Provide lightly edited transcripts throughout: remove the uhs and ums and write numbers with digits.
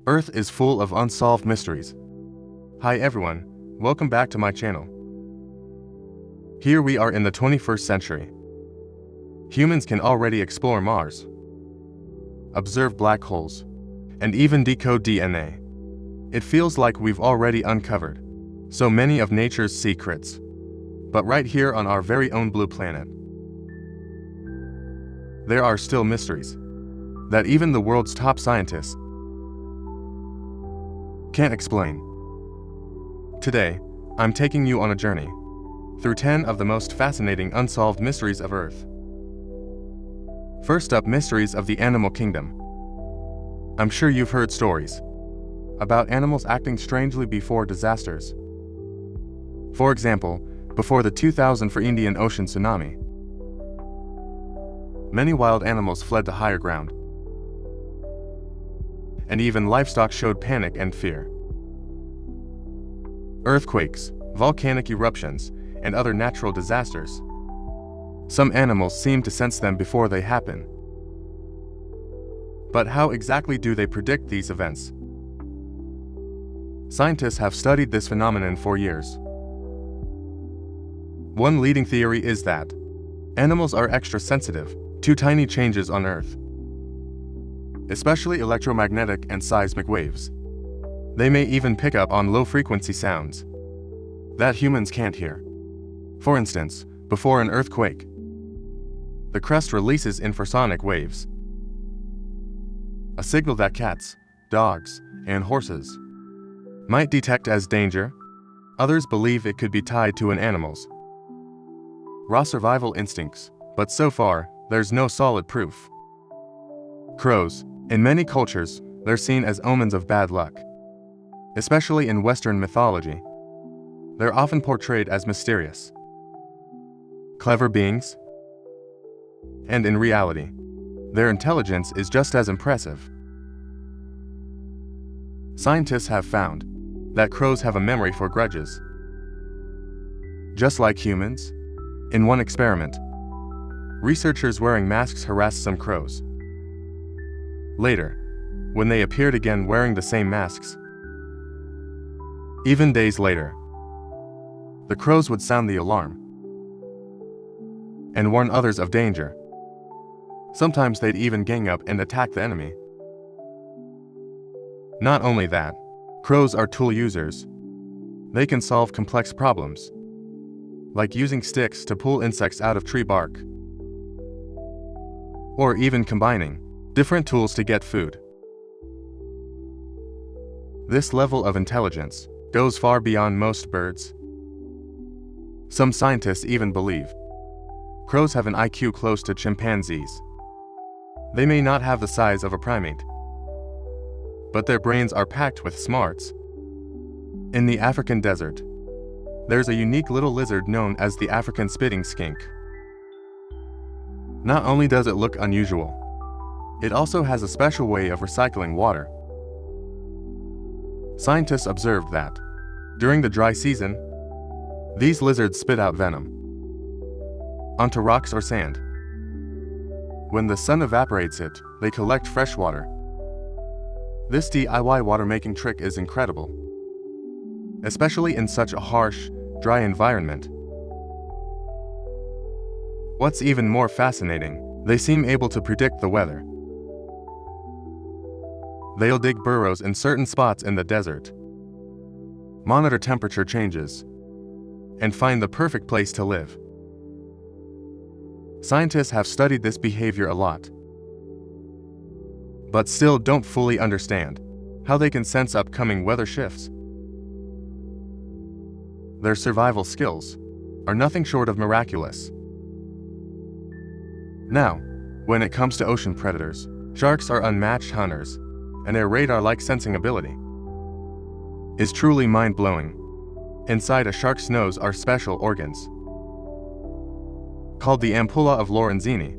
Earth is full of unsolved mysteries. Hi everyone, welcome back to my channel. Here we are in the 21st century. Humans can already explore Mars, observe black holes, and even decode DNA. It feels like we've already uncovered so many of nature's secrets. But right here on our very own blue planet, there are still mysteries that even the world's top scientists can't explain. Today, I'm taking you on a journey through 10 of the most fascinating unsolved mysteries of Earth. First up, mysteries of the animal kingdom. I'm sure you've heard stories about animals acting strangely before disasters. For example, before the 2004 Indian Ocean tsunami, many wild animals fled to higher ground, and even livestock showed panic and fear. Earthquakes, volcanic eruptions, and other natural disasters. Some animals seem to sense them before they happen. But how exactly do they predict these events? Scientists have studied this phenomenon for years. One leading theory is that animals are extra sensitive to tiny changes on Earth, especially electromagnetic and seismic waves. They may even pick up on low-frequency sounds that humans can't hear. For instance, before an earthquake, the crust releases infrasonic waves, a signal that cats, dogs, and horses might detect as danger. Others believe it could be tied to an animal's raw survival instincts, but so far, there's no solid proof. Crows. In many cultures, they're seen as omens of bad luck. Especially in Western mythology, they're often portrayed as mysterious, clever beings, and in reality, their intelligence is just as impressive. Scientists have found that crows have a memory for grudges. Just like humans, in one experiment, researchers wearing masks harassed some crows. Later, when they appeared again wearing the same masks, even days later, the crows would sound the alarm and warn others of danger. Sometimes they'd even gang up and attack the enemy. Not only that, crows are tool users. They can solve complex problems, like using sticks to pull insects out of tree bark, or even combining different tools to get food. This level of intelligence goes far beyond most birds. Some scientists even believe crows have an IQ close to chimpanzees. They may not have the size of a primate, but their brains are packed with smarts. In the African desert, there's a unique little lizard known as the African spitting skink. Not only does it look unusual, it also has a special way of recycling water. Scientists observed that, during the dry season, these lizards spit out venom onto rocks or sand. When the sun evaporates it, they collect fresh water. This DIY water-making trick is incredible, especially in such a harsh, dry environment. What's even more fascinating, they seem able to predict the weather. They'll dig burrows in certain spots in the desert, monitor temperature changes, and find the perfect place to live. Scientists have studied this behavior a lot, but still don't fully understand how they can sense upcoming weather shifts. Their survival skills are nothing short of miraculous. Now, when it comes to ocean predators, sharks are unmatched hunters, and their radar-like sensing ability is truly mind-blowing. Inside a shark's nose are special organs called the ampulla of Lorenzini.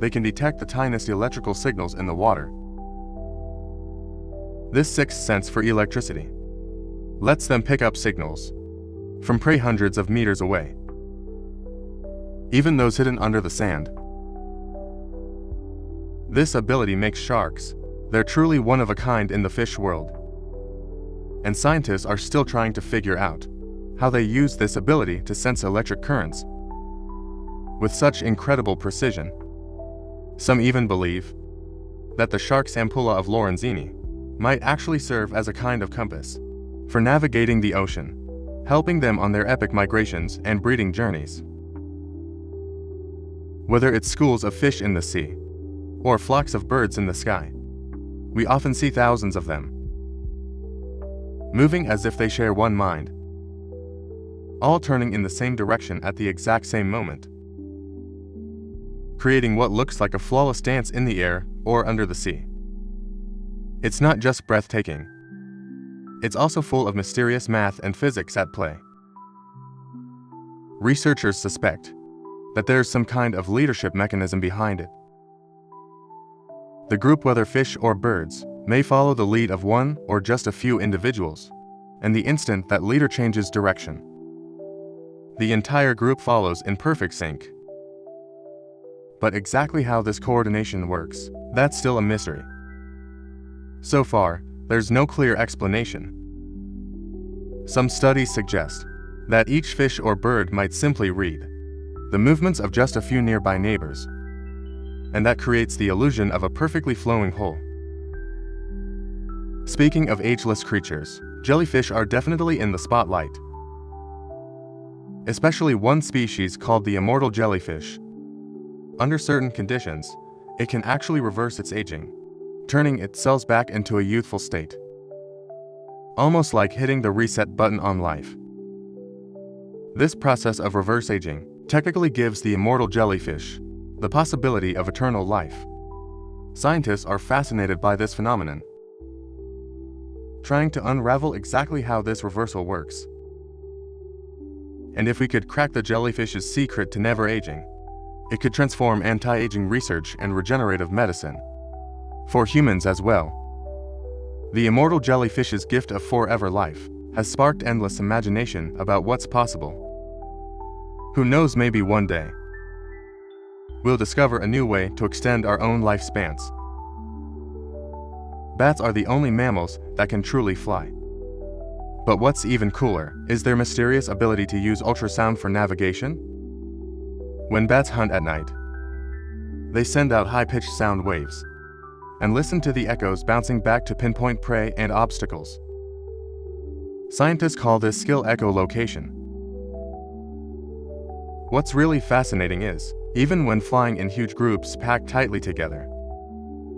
They can detect the tiniest electrical signals in the water. This sixth sense for electricity lets them pick up signals from prey hundreds of meters away, even those hidden under the sand. This ability makes sharks They're truly one of a kind in the fish world. And scientists are still trying to figure out how they use this ability to sense electric currents with such incredible precision. Some even believe that the shark's ampulla of Lorenzini might actually serve as a kind of compass for navigating the ocean, helping them on their epic migrations and breeding journeys. Whether it's schools of fish in the sea or flocks of birds in the sky, we often see thousands of them, moving as if they share one mind, all turning in the same direction at the exact same moment, creating what looks like a flawless dance in the air or under the sea. It's not just breathtaking. It's also full of mysterious math and physics at play. Researchers suspect that there's some kind of leadership mechanism behind it. The group, whether fish or birds, may follow the lead of one or just a few individuals, and the instant that leader changes direction, the entire group follows in perfect sync. But exactly how this coordination works, that's still a mystery. So far, there's no clear explanation. Some studies suggest that each fish or bird might simply read the movements of just a few nearby neighbors, and that creates the illusion of a perfectly flowing whole. Speaking of ageless creatures, jellyfish are definitely in the spotlight. Especially one species called the immortal jellyfish. Under certain conditions, it can actually reverse its aging, turning its cells back into a youthful state. Almost like hitting the reset button on life. This process of reverse aging technically gives the immortal jellyfish the possibility of eternal life. Scientists are fascinated by this phenomenon, trying to unravel exactly how this reversal works. And if we could crack the jellyfish's secret to never aging, it could transform anti-aging research and regenerative medicine for humans as well. The immortal jellyfish's gift of forever life has sparked endless imagination about what's possible. Who knows, maybe one day we'll discover a new way to extend our own lifespans. Bats are the only mammals that can truly fly. But what's even cooler is their mysterious ability to use ultrasound for navigation. When bats hunt at night, they send out high-pitched sound waves and listen to the echoes bouncing back to pinpoint prey and obstacles. Scientists call this skill echolocation. What's really fascinating is, even when flying in huge groups packed tightly together,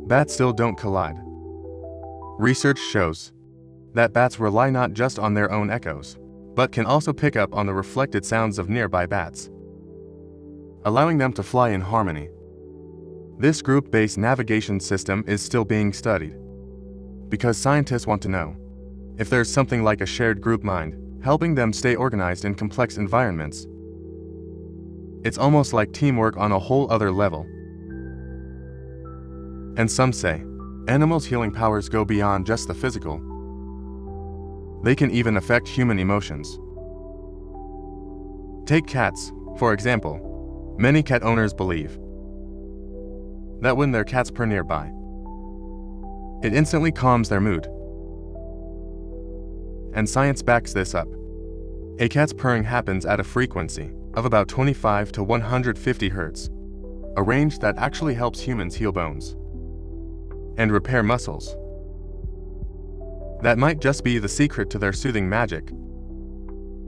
bats still don't collide. Research shows that bats rely not just on their own echoes, but can also pick up on the reflected sounds of nearby bats, allowing them to fly in harmony. This group-based navigation system is still being studied, because scientists want to know if there's something like a shared group mind, helping them stay organized in complex environments. It's almost like teamwork on a whole other level. And some say, animals' healing powers go beyond just the physical. They can even affect human emotions. Take cats, for example. Many cat owners believe that when their cats purr nearby, it instantly calms their mood. And science backs this up. A cat's purring happens at a frequency of about 25 to 150 Hz, a range that actually helps humans heal bones and repair muscles. That might just be the secret to their soothing magic.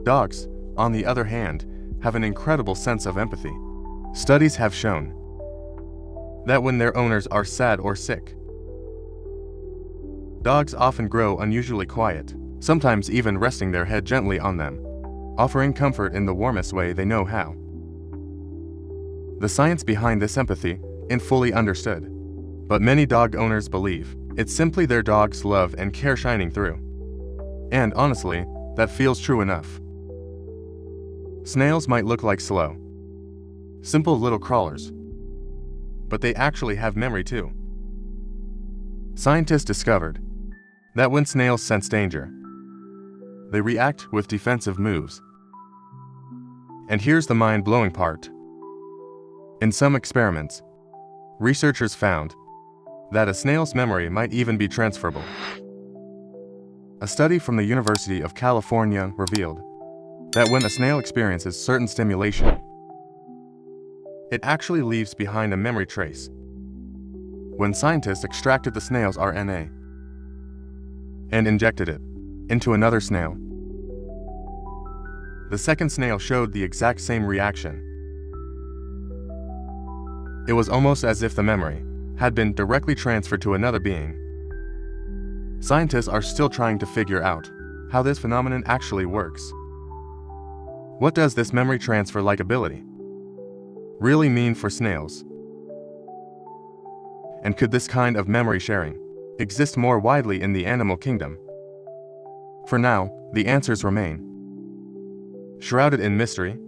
Dogs, on the other hand, have an incredible sense of empathy. Studies have shown that when their owners are sad or sick, dogs often grow unusually quiet, sometimes even resting their head gently on them, offering comfort in the warmest way they know how. The science behind this empathy isn't fully understood, but many dog owners believe it's simply their dog's love and care shining through. And honestly, that feels true enough. Snails might look like slow, simple little crawlers, but they actually have memory too. Scientists discovered that when snails sense danger, they react with defensive moves. And here's the mind-blowing part. In some experiments, researchers found that a snail's memory might even be transferable. A study from the University of California revealed that when a snail experiences certain stimulation, it actually leaves behind a memory trace. When scientists extracted the snail's RNA and injected it into another snail, the second snail showed the exact same reaction. It was almost as if the memory had been directly transferred to another being. Scientists are still trying to figure out how this phenomenon actually works. What does this memory transfer-like ability really mean for snails? And could this kind of memory sharing exist more widely in the animal kingdom? For now, the answers remain shrouded in mystery.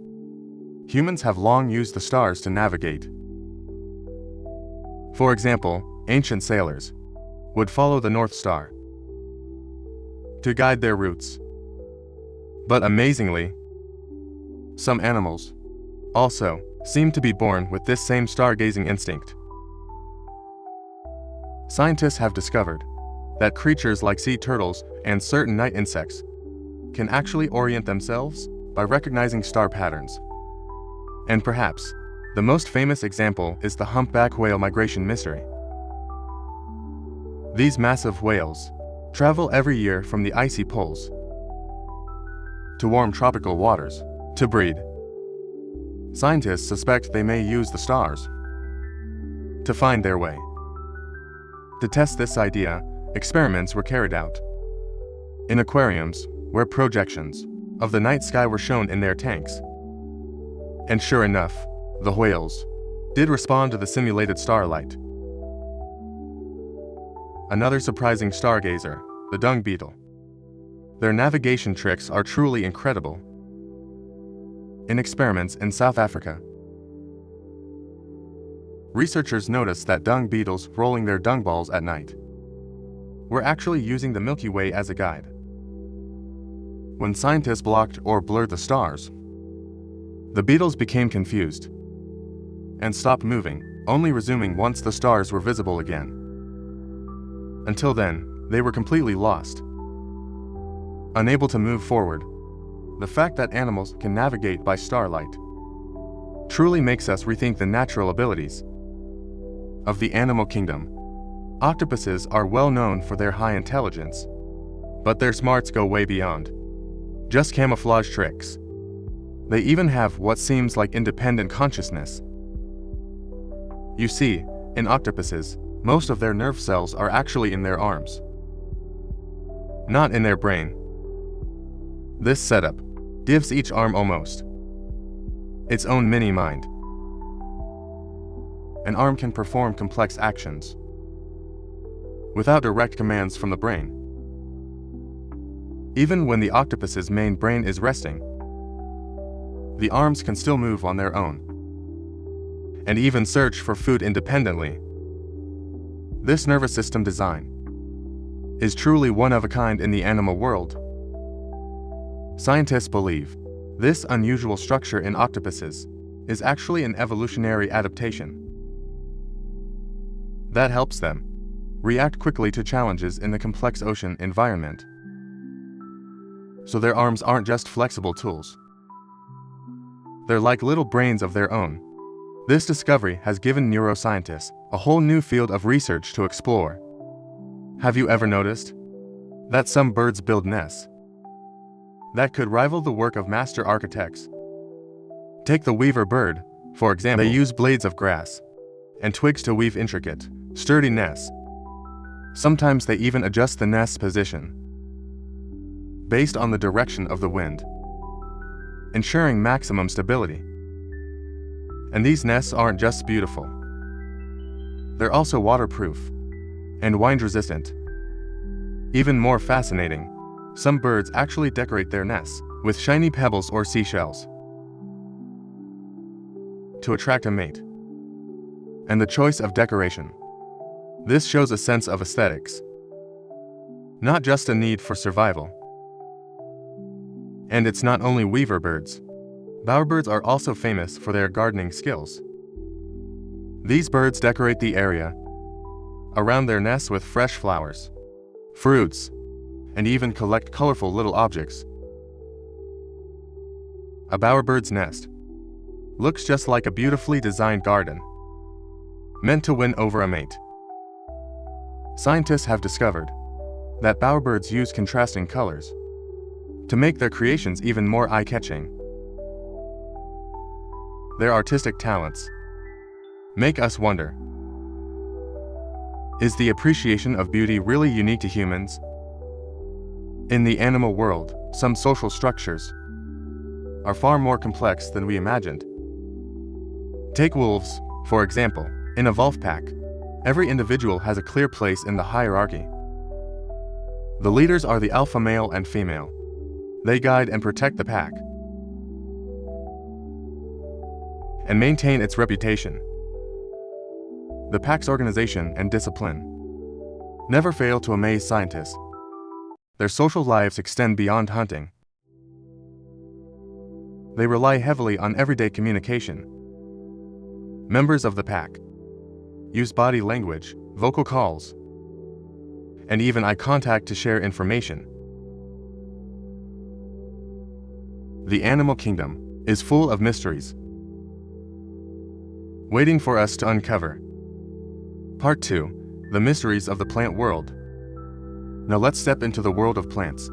Humans have long used the stars to navigate. For example, ancient sailors would follow the North Star to guide their routes. But amazingly, some animals also seem to be born with this same stargazing instinct. Scientists have discovered that creatures like sea turtles and certain night insects can actually orient themselves by recognizing star patterns. And perhaps the most famous example is the humpback whale migration mystery. These massive whales travel every year from the icy poles to warm tropical waters to breed. Scientists suspect they may use the stars to find their way. To test this idea, experiments were carried out in aquariums where projections of the night sky were shown in their tanks. And sure enough, the whales did respond to the simulated starlight. Another surprising stargazer, the dung beetle. Their navigation tricks are truly incredible. In experiments in South Africa, researchers noticed that dung beetles rolling their dung balls at night were actually using the Milky Way as a guide. When scientists blocked or blurred the stars, the beetles became confused and stopped moving, only resuming once the stars were visible again. Until then, they were completely lost, unable to move forward. The fact that animals can navigate by starlight truly makes us rethink the natural abilities of the animal kingdom. Octopuses are well known for their high intelligence, but their smarts go way beyond just camouflage tricks. They even have what seems like independent consciousness. You see, in octopuses, most of their nerve cells are actually in their arms, not in their brain. This setup gives each arm almost its own mini-mind. An arm can perform complex actions without direct commands from the brain. Even when the octopus's main brain is resting, the arms can still move on their own and even search for food independently. This nervous system design is truly one of a kind in the animal world. Scientists believe this unusual structure in octopuses is actually an evolutionary adaptation that helps them react quickly to challenges in the complex ocean environment. So their arms aren't just flexible tools. They're like little brains of their own. This discovery has given neuroscientists a whole new field of research to explore. Have you ever noticed that some birds build nests that could rival the work of master architects? Take the weaver bird, for example. They use blades of grass and twigs to weave intricate, sturdy nests. Sometimes they even adjust the nest's position based on the direction of the wind, ensuring maximum stability. And these nests aren't just beautiful. They're also waterproof and wind-resistant. Even more fascinating, some birds actually decorate their nests with shiny pebbles or seashells to attract a mate. And the choice of decoration. This shows a sense of aesthetics, not just a need for survival. And it's not only weaver birds. Bowerbirds are also famous for their gardening skills. These birds decorate the area around their nests with fresh flowers, fruits, and even collect colorful little objects. A bowerbird's nest looks just like a beautifully designed garden, meant to win over a mate. Scientists have discovered that bowerbirds use contrasting colors to make their creations even more eye-catching. Their artistic talents make us wonder, is the appreciation of beauty really unique to humans? In the animal world, some social structures are far more complex than we imagined. Take wolves, for example. In a wolf pack, every individual has a clear place in the hierarchy. The leaders are the alpha male and female. They guide and protect the pack and maintain its reputation. The pack's organization and discipline never fail to amaze scientists. Their social lives extend beyond hunting. They rely heavily on everyday communication. Members of the pack use body language, vocal calls, and even eye contact to share information. The animal kingdom is full of mysteries, waiting for us to uncover. Part 2: The Mysteries of the Plant World. Now let's step into the world of plants.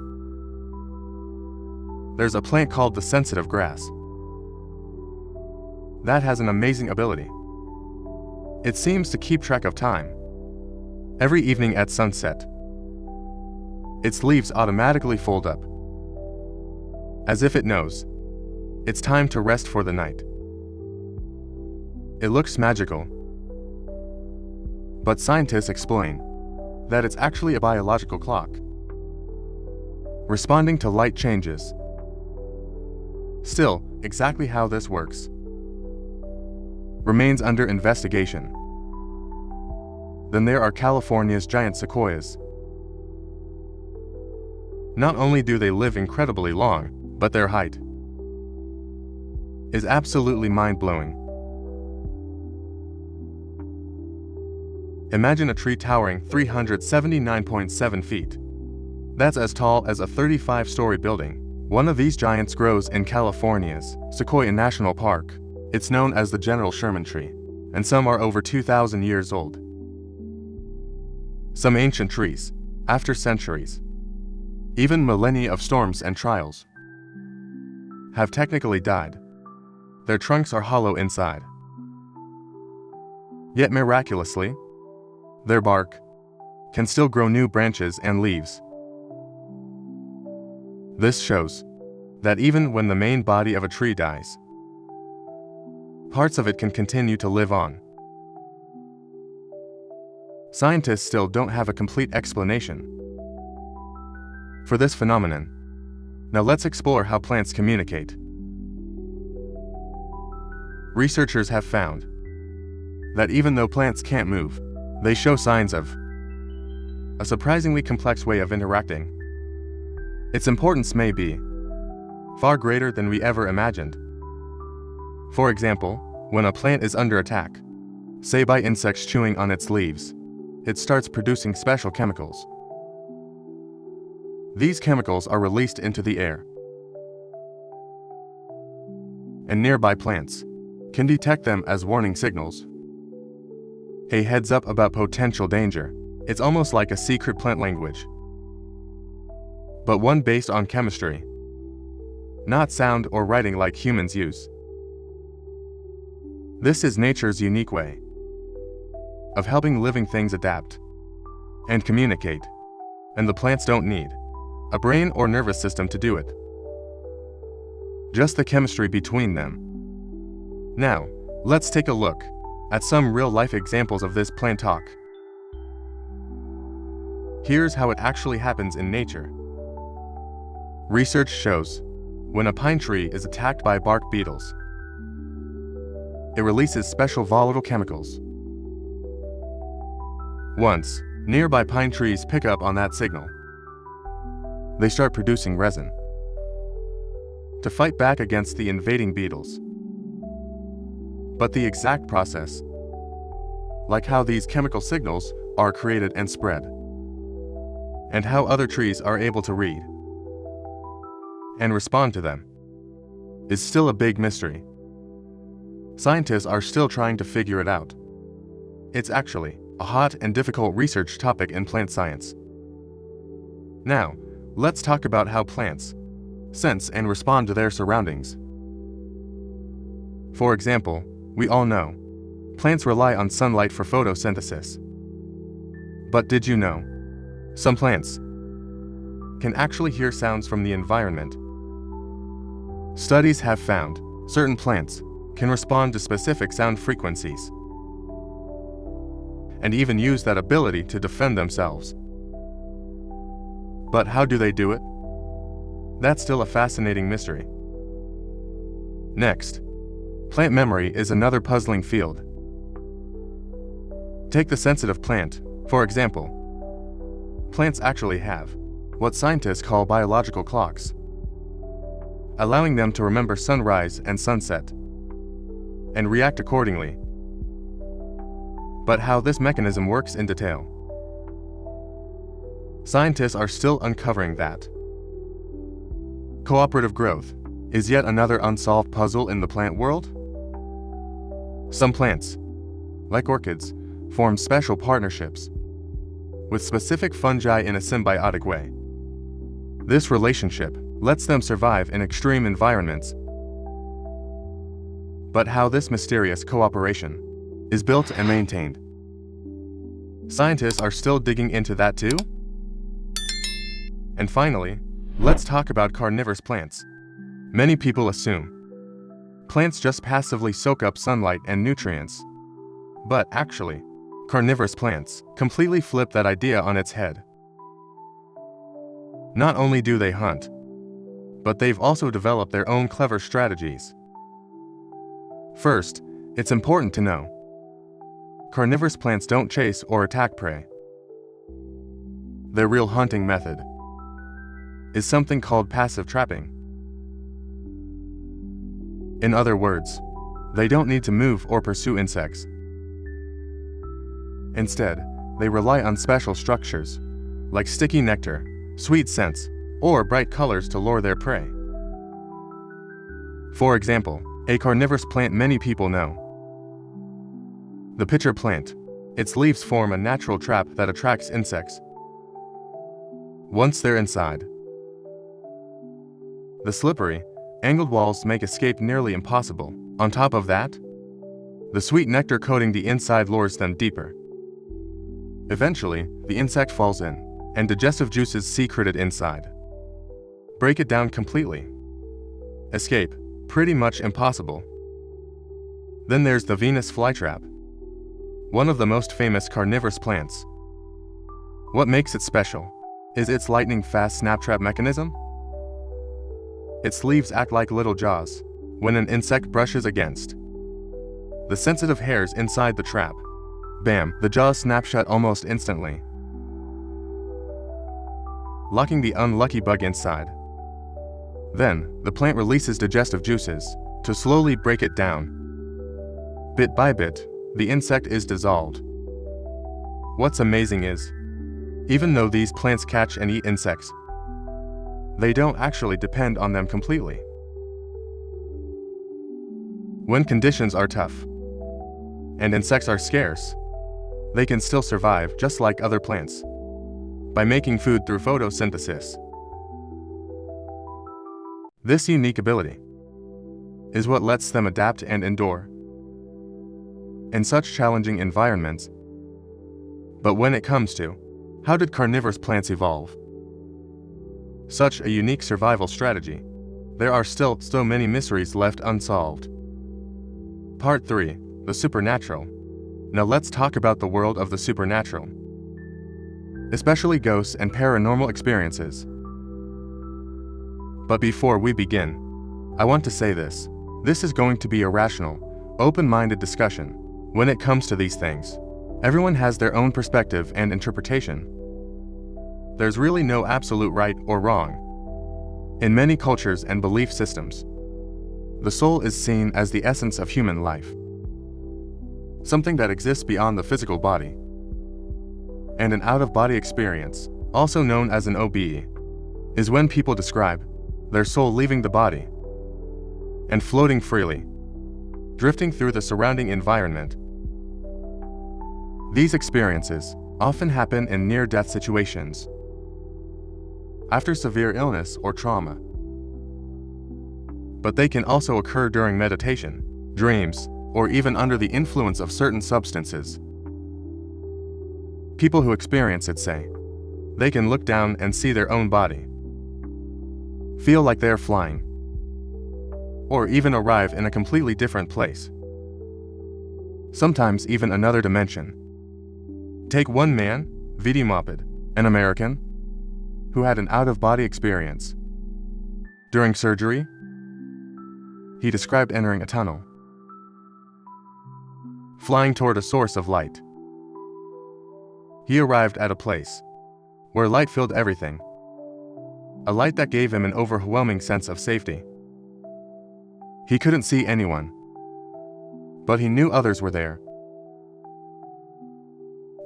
There's a plant called the sensitive grass that has an amazing ability. It seems to keep track of time. Every evening at sunset, its leaves automatically fold up, as if it knows it's time to rest for the night. It looks magical, but scientists explain that it's actually a biological clock, responding to light changes. Still, exactly how this works remains under investigation. Then there are California's giant sequoias. Not only do they live incredibly long, but their height is absolutely mind-blowing. Imagine a tree towering 379.7 feet. That's as tall as a 35-story building. One of these giants grows in California's Sequoia National Park. It's known as the General Sherman tree, and some are over 2,000 years old. Some ancient trees, after centuries, even millennia of storms and trials, have technically died. Their trunks are hollow inside. Yet miraculously, their bark can still grow new branches and leaves. This shows that even when the main body of a tree dies, parts of it can continue to live on. Scientists still don't have a complete explanation for this phenomenon. Now let's explore how plants communicate. Researchers have found that even though plants can't move, they show signs of a surprisingly complex way of interacting. Its importance may be far greater than we ever imagined. For example, when a plant is under attack, say by insects chewing on its leaves, it starts producing special chemicals. These chemicals are released into the air, and nearby plants can detect them as warning signals. A heads up about potential danger. It's almost like a secret plant language, but one based on chemistry, not sound or writing like humans use. This is nature's unique way of helping living things adapt and communicate, and the plants don't need a brain or nervous system to do it. Just the chemistry between them. Now, let's take a look at some real-life examples of this plant talk. Here's how it actually happens in nature. Research shows when a pine tree is attacked by bark beetles, it releases special volatile chemicals. Once nearby pine trees pick up on that signal, they start producing resin to fight back against the invading beetles. But the exact process, like how these chemical signals are created and spread, and how other trees are able to read and respond to them is still a big mystery. Scientists are still trying to figure it out. It's actually a hot and difficult research topic in plant science. Now, let's talk about how plants sense and respond to their surroundings. For example, we all know plants rely on sunlight for photosynthesis. But did you know some plants can actually hear sounds from the environment? Studies have found certain plants can respond to specific sound frequencies and even use that ability to defend themselves. But how do they do it? That's still a fascinating mystery. Next, plant memory is another puzzling field. Take the sensitive plant, for example. Plants actually have what scientists call biological clocks, allowing them to remember sunrise and sunset and react accordingly. But how this mechanism works in detail, scientists are still uncovering that. Cooperative growth is yet another unsolved puzzle in the plant world. Some plants, like orchids, form special partnerships with specific fungi in a symbiotic way. This relationship lets them survive in extreme environments. But how this mysterious cooperation is built and maintained, scientists are still digging into that too. And finally, let's talk about carnivorous plants. Many people assume plants just passively soak up sunlight and nutrients. But actually, carnivorous plants completely flip that idea on its head. Not only do they hunt, but they've also developed their own clever strategies. First, it's important to know carnivorous plants don't chase or attack prey. Their real hunting method is something called passive trapping. In other words, they don't need to move or pursue insects. Instead, they rely on special structures, like sticky nectar, sweet scents, or bright colors to lure their prey. For example, a carnivorous plant many people know, the pitcher plant. Its leaves form a natural trap that attracts insects. Once they're inside, the slippery, angled walls make escape nearly impossible. On top of that, the sweet nectar coating the inside lures them deeper. Eventually, the insect falls in, and digestive juices secreted inside break it down completely. Escape, pretty much impossible. Then there's the Venus flytrap, one of the most famous carnivorous plants. What makes it special is its lightning-fast snap trap mechanism. Its leaves act like little jaws when an insect brushes against the sensitive hairs inside the trap. Bam, the jaws snap shut almost instantly, locking the unlucky bug inside. Then, the plant releases digestive juices to slowly break it down. Bit by bit, the insect is dissolved. What's amazing is, even though these plants catch and eat insects, they don't actually depend on them completely. When conditions are tough and insects are scarce, they can still survive just like other plants by making food through photosynthesis. This unique ability is what lets them adapt and endure in such challenging environments. But when it comes to how did carnivorous plants evolve such a unique survival strategy, there are still so many mysteries left unsolved. Part 3. The Supernatural. Now let's talk about the world of the supernatural, especially ghosts and paranormal experiences. But before we begin, I want to say this. This is going to be a rational, open-minded discussion. When it comes to these things, everyone has their own perspective and interpretation. There's really no absolute right or wrong. In many cultures and belief systems, the soul is seen as the essence of human life, something that exists beyond the physical body. And an out-of-body experience, also known as an OBE, is when people describe their soul leaving the body and floating freely, drifting through the surrounding environment. These experiences often happen in near-death situations, after severe illness or trauma. But they can also occur during meditation, dreams, or even under the influence of certain substances. People who experience it say they can look down and see their own body, feel like they're flying, or even arrive in a completely different place, sometimes even another dimension. Take one man, Vidi Moped, an American, who had an out-of-body experience. During surgery, he described entering a tunnel, flying toward a source of light. He arrived at a place where light filled everything, a light that gave him an overwhelming sense of safety. He couldn't see anyone, but he knew others were there.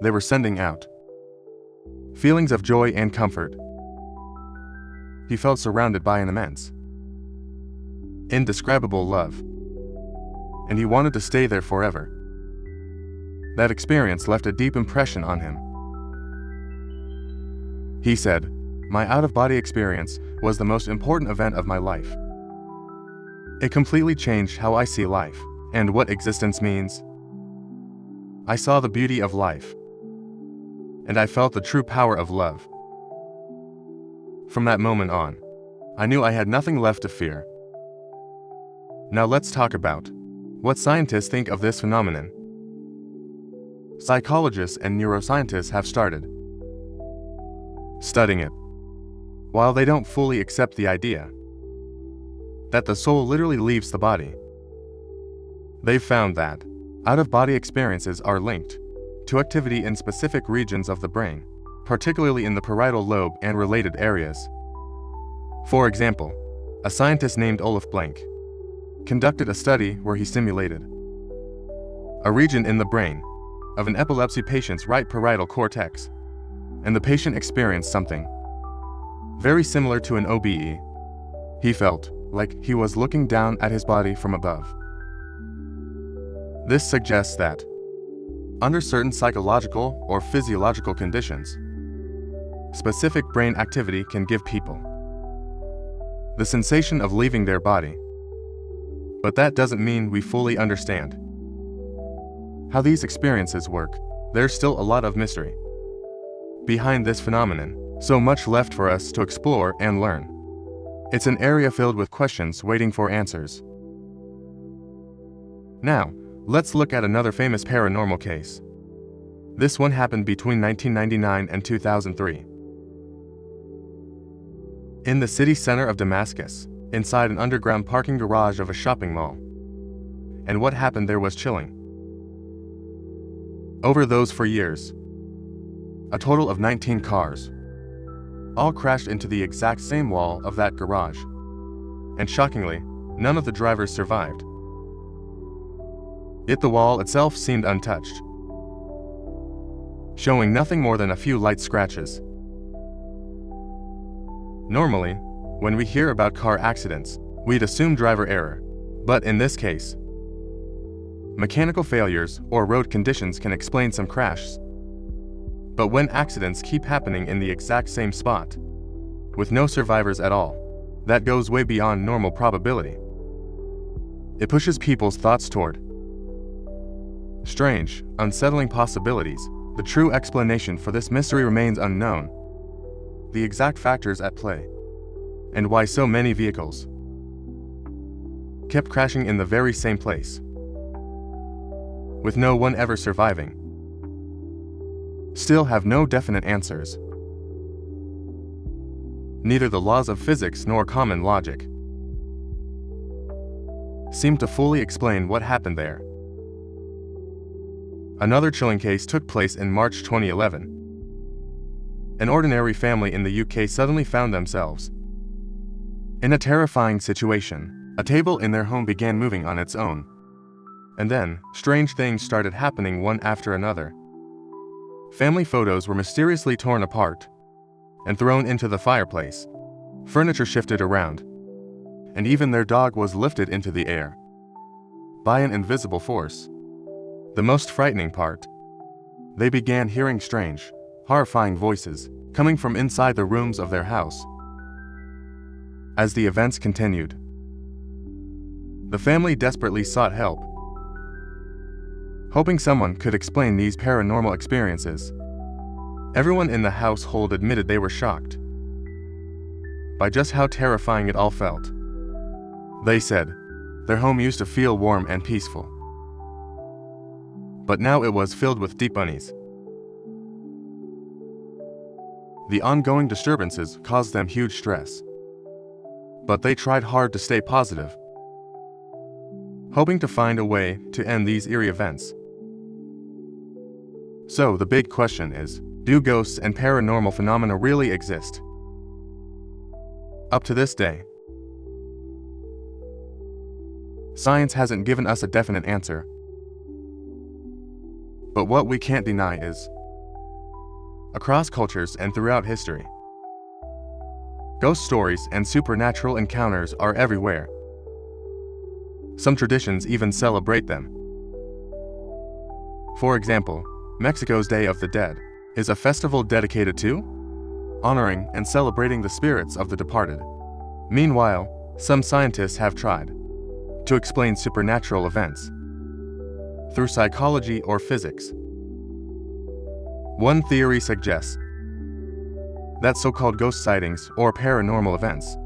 They were sending out feelings of joy and comfort. He felt surrounded by an immense, indescribable love, and he wanted to stay there forever. That experience left a deep impression on him. He said, "My out-of-body experience was the most important event of my life. It completely changed how I see life and what existence means. I saw the beauty of life, and I felt the true power of love. From that moment on, I knew I had nothing left to fear." Now let's talk about what scientists think of this phenomenon. Psychologists and neuroscientists have started studying it. While they don't fully accept the idea that the soul literally leaves the body, they've found that out-of-body experiences are linked to activity in specific regions of the brain, particularly in the parietal lobe and related areas. For example, a scientist named Olaf Blank conducted a study where he simulated a region in the brain of an epilepsy patient's right parietal cortex, and the patient experienced something very similar to an OBE. He felt like he was looking down at his body from above. This suggests that, under certain psychological or physiological conditions, specific brain activity can give people the sensation of leaving their body. But that doesn't mean we fully understand how these experiences work. There's still a lot of mystery behind this phenomenon, so much left for us to explore and learn. It's an area filled with questions waiting for answers. Now, let's look at another famous paranormal case. This one happened between 1999 and 2003. In the city center of Damascus, inside an underground parking garage of a shopping mall. And what happened there was chilling. Over those 4 years, a total of 19 cars all crashed into the exact same wall of that garage. And shockingly, none of the drivers survived. Yet the wall itself seemed untouched, showing nothing more than a few light scratches. Normally, when we hear about car accidents, we'd assume driver error, but in this case, mechanical failures or road conditions can explain some crashes. But when accidents keep happening in the exact same spot, with no survivors at all, that goes way beyond normal probability. It pushes people's thoughts toward strange, unsettling possibilities. The true explanation for this mystery remains unknown. The exact factors at play, and why so many vehicles kept crashing in the very same place, with no one ever surviving, still have no definite answers. Neither the laws of physics nor common logic seem to fully explain what happened there. Another chilling case took place in March 2011. An ordinary family in the UK suddenly found themselves in a terrifying situation. A table in their home began moving on its own. And then, strange things started happening one after another. Family photos were mysteriously torn apart and thrown into the fireplace. Furniture shifted around, and even their dog was lifted into the air by an invisible force. The most frightening part: they began hearing strange, horrifying voices coming from inside the rooms of their house. As the events continued, the family desperately sought help, hoping someone could explain these paranormal experiences. Everyone in the household admitted they were shocked by just how terrifying it all felt. They said their home used to feel warm and peaceful, but now it was filled with deep unease. The ongoing disturbances caused them huge stress, but they tried hard to stay positive, hoping to find a way to end these eerie events. So the big question is, do ghosts and paranormal phenomena really exist? Up to this day, science hasn't given us a definite answer. But what we can't deny is, across cultures and throughout history, ghost stories and supernatural encounters are everywhere. Some traditions even celebrate them. For example, Mexico's Day of the Dead is a festival dedicated to honoring and celebrating the spirits of the departed. Meanwhile, some scientists have tried to explain supernatural events through psychology or physics. One theory suggests that so-called ghost sightings or paranormal events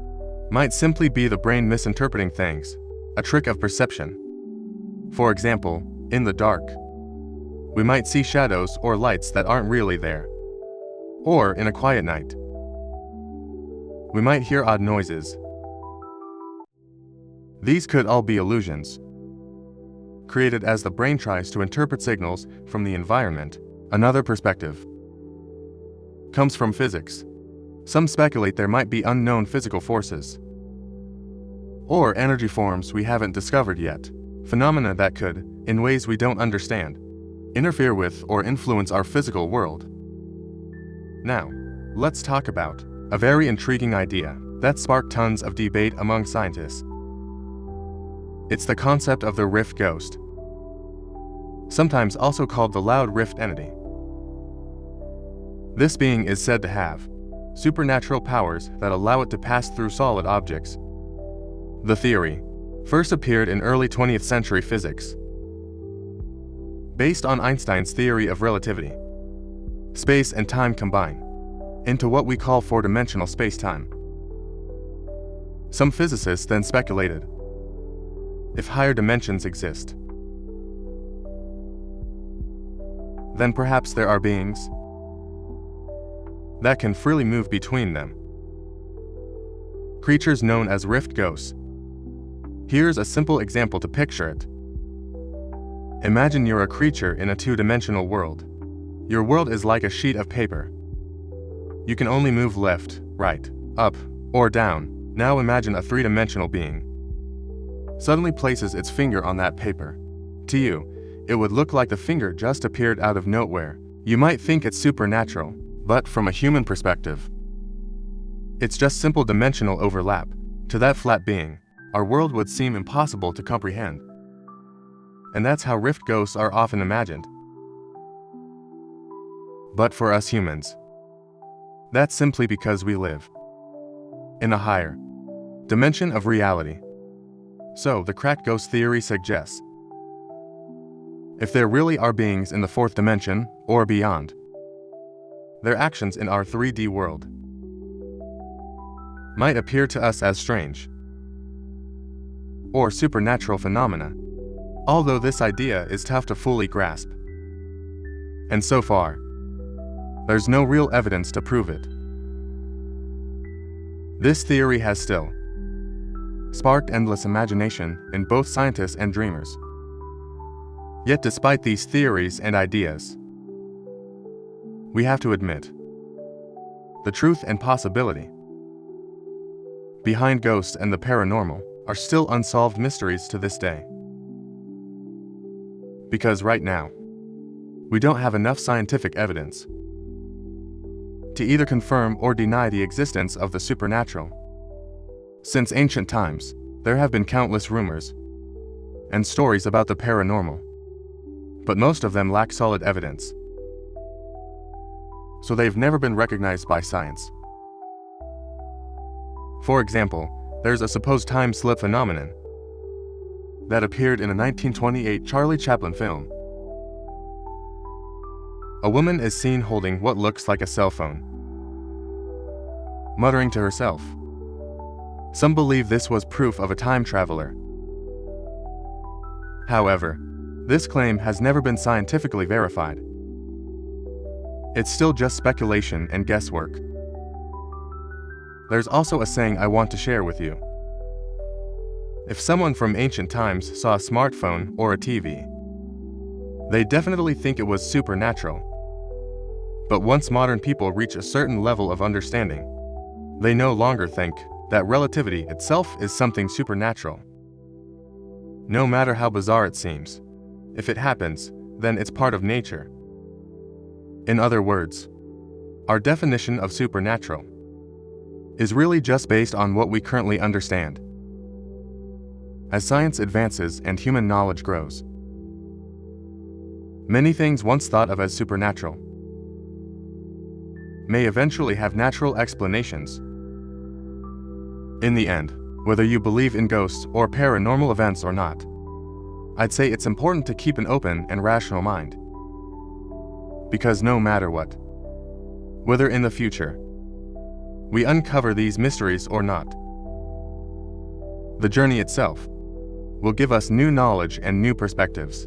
might simply be the brain misinterpreting things, a trick of perception. For example, in the dark, we might see shadows or lights that aren't really there. Or in a quiet night, we might hear odd noises. These could all be illusions, created as the brain tries to interpret signals from the environment. Another perspective comes from physics. Some speculate there might be unknown physical forces or energy forms we haven't discovered yet, phenomena that could, in ways we don't understand, interfere with or influence our physical world. Now, let's talk about a very intriguing idea that sparked tons of debate among scientists. It's the concept of the rift ghost, sometimes also called the loud rift entity. This being is said to have supernatural powers that allow it to pass through solid objects. The theory first appeared in early 20th century physics, based on Einstein's theory of relativity. Space and time combine into what we call four-dimensional space-time. Some physicists then speculated if higher dimensions exist, then perhaps there are beings that can freely move between them. Creatures known as rift ghosts. Here's a simple example to picture it. Imagine you're a creature in a two-dimensional world. Your world is like a sheet of paper. You can only move left, right, up, or down. Now imagine a three-dimensional being suddenly places its finger on that paper. To you, it would look like the finger just appeared out of nowhere. You might think it's supernatural, but from a human perspective, it's just simple dimensional overlap. To that flat being, our world would seem impossible to comprehend. And that's how rift ghosts are often imagined. But for us humans, that's simply because we live in a higher dimension of reality. So the cracked ghost theory suggests if there really are beings in the fourth dimension or beyond, their actions in our 3D world might appear to us as strange or supernatural phenomena, although this idea is tough to fully grasp. And so far, there's no real evidence to prove it. This theory has still sparked endless imagination in both scientists and dreamers. Yet despite these theories and ideas, we have to admit, the truth and possibility behind ghosts and the paranormal are still unsolved mysteries to this day. Because right now, we don't have enough scientific evidence to either confirm or deny the existence of the supernatural. Since ancient times, there have been countless rumors and stories about the paranormal, but most of them lack solid evidence, so they've never been recognized by science. For example, there's a supposed time slip phenomenon that appeared in a 1928 Charlie Chaplin film. A woman is seen holding what looks like a cell phone, muttering to herself. Some believe this was proof of a time traveler. However, this claim has never been scientifically verified. It's still just speculation and guesswork. There's also a saying I want to share with you. If someone from ancient times saw a smartphone or a TV, they definitely think it was supernatural. But once modern people reach a certain level of understanding, they no longer think that relativity itself is something supernatural. No matter how bizarre it seems, if it happens, then it's part of nature. In other words, our definition of supernatural is really just based on what we currently understand. As science advances and human knowledge grows, many things once thought of as supernatural may eventually have natural explanations. In the end, whether you believe in ghosts or paranormal events or not, I'd say it's important to keep an open and rational mind. Because no matter what, whether in the future we uncover these mysteries or not, the journey itself will give us new knowledge and new perspectives.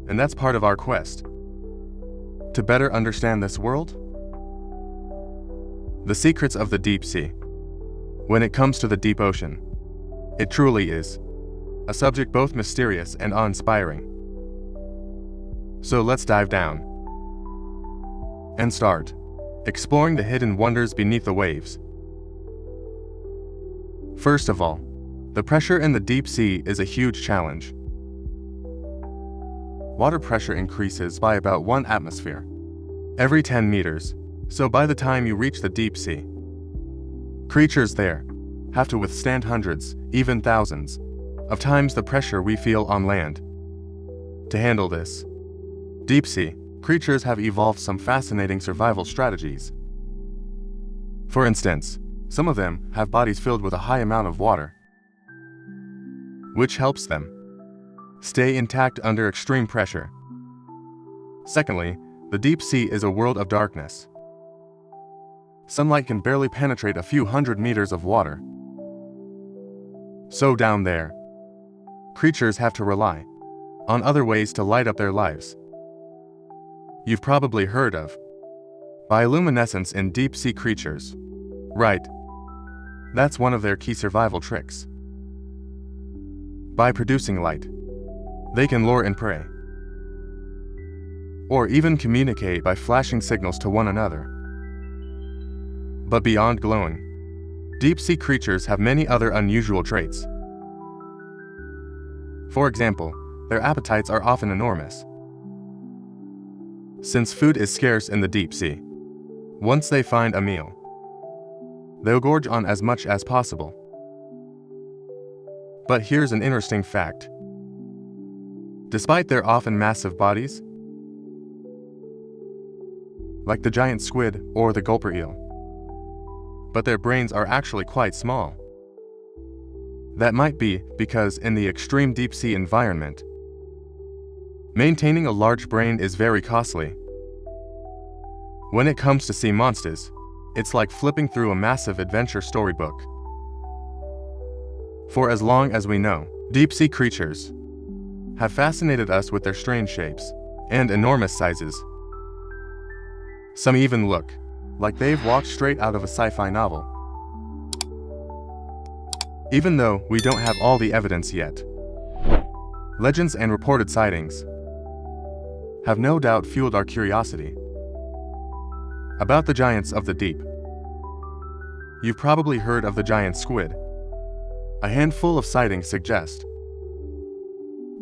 And that's part of our quest to better understand this world. The secrets of the deep sea. When it comes to the deep ocean, it truly is a subject both mysterious and awe-inspiring. So let's dive down and start exploring the hidden wonders beneath the waves. First of all, the pressure in the deep sea is a huge challenge. Water pressure increases by about 1 atmosphere every 10 meters, so by the time you reach the deep sea, creatures there have to withstand hundreds, even thousands, of times the pressure we feel on land. To handle this, deep sea creatures have evolved some fascinating survival strategies. For instance, some of them have bodies filled with a high amount of water, which helps them stay intact under extreme pressure. Secondly, the deep sea is a world of darkness. Sunlight can barely penetrate a few hundred meters of water. So down there, creatures have to rely on other ways to light up their lives. You've probably heard of bioluminescence in deep-sea creatures. Right. That's one of their key survival tricks. By producing light, they can lure in prey, or even communicate by flashing signals to one another. But beyond glowing, deep-sea creatures have many other unusual traits. For example, their appetites are often enormous. Since food is scarce in the deep sea, once they find a meal, they'll gorge on as much as possible. But here's an interesting fact. Despite their often massive bodies, like the giant squid or the gulper eel, but their brains are actually quite small. That might be because in the extreme deep sea environment, maintaining a large brain is very costly. When it comes to sea monsters, it's like flipping through a massive adventure storybook. For as long as we know, deep-sea creatures have fascinated us with their strange shapes and enormous sizes. Some even look like they've walked straight out of a sci-fi novel. Even though we don't have all the evidence yet, legends and reported sightings have no doubt fueled our curiosity about the giants of the deep. You've probably heard of the giant squid. A handful of sightings suggest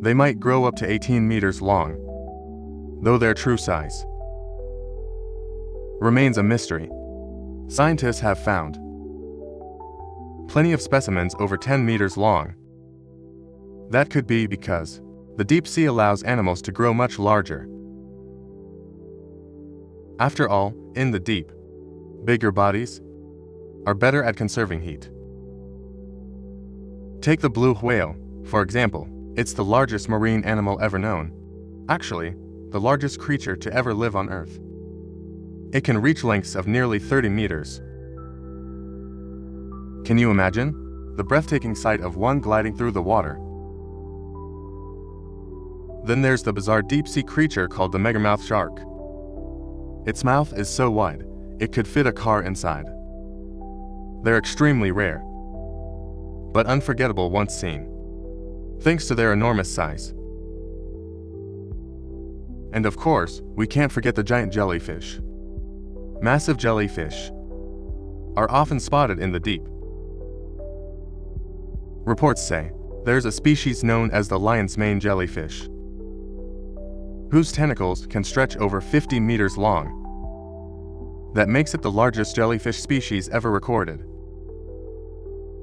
they might grow up to 18 meters long, though their true size remains a mystery. Scientists have found plenty of specimens over 10 meters long. That could be because the deep sea allows animals to grow much larger. After all, in the deep, bigger bodies are better at conserving heat. Take the blue whale, for example. It's the largest marine animal ever known. Actually, the largest creature to ever live on Earth. It can reach lengths of nearly 30 meters. Can you imagine the breathtaking sight of one gliding through the water? Then there's the bizarre deep-sea creature called the megamouth shark. Its mouth is so wide, it could fit a car inside. They're extremely rare, but unforgettable once seen, thanks to their enormous size. And of course, we can't forget the giant jellyfish. Massive jellyfish are often spotted in the deep. Reports say there's a species known as the lion's mane jellyfish, whose tentacles can stretch over 50 meters long. That makes it the largest jellyfish species ever recorded.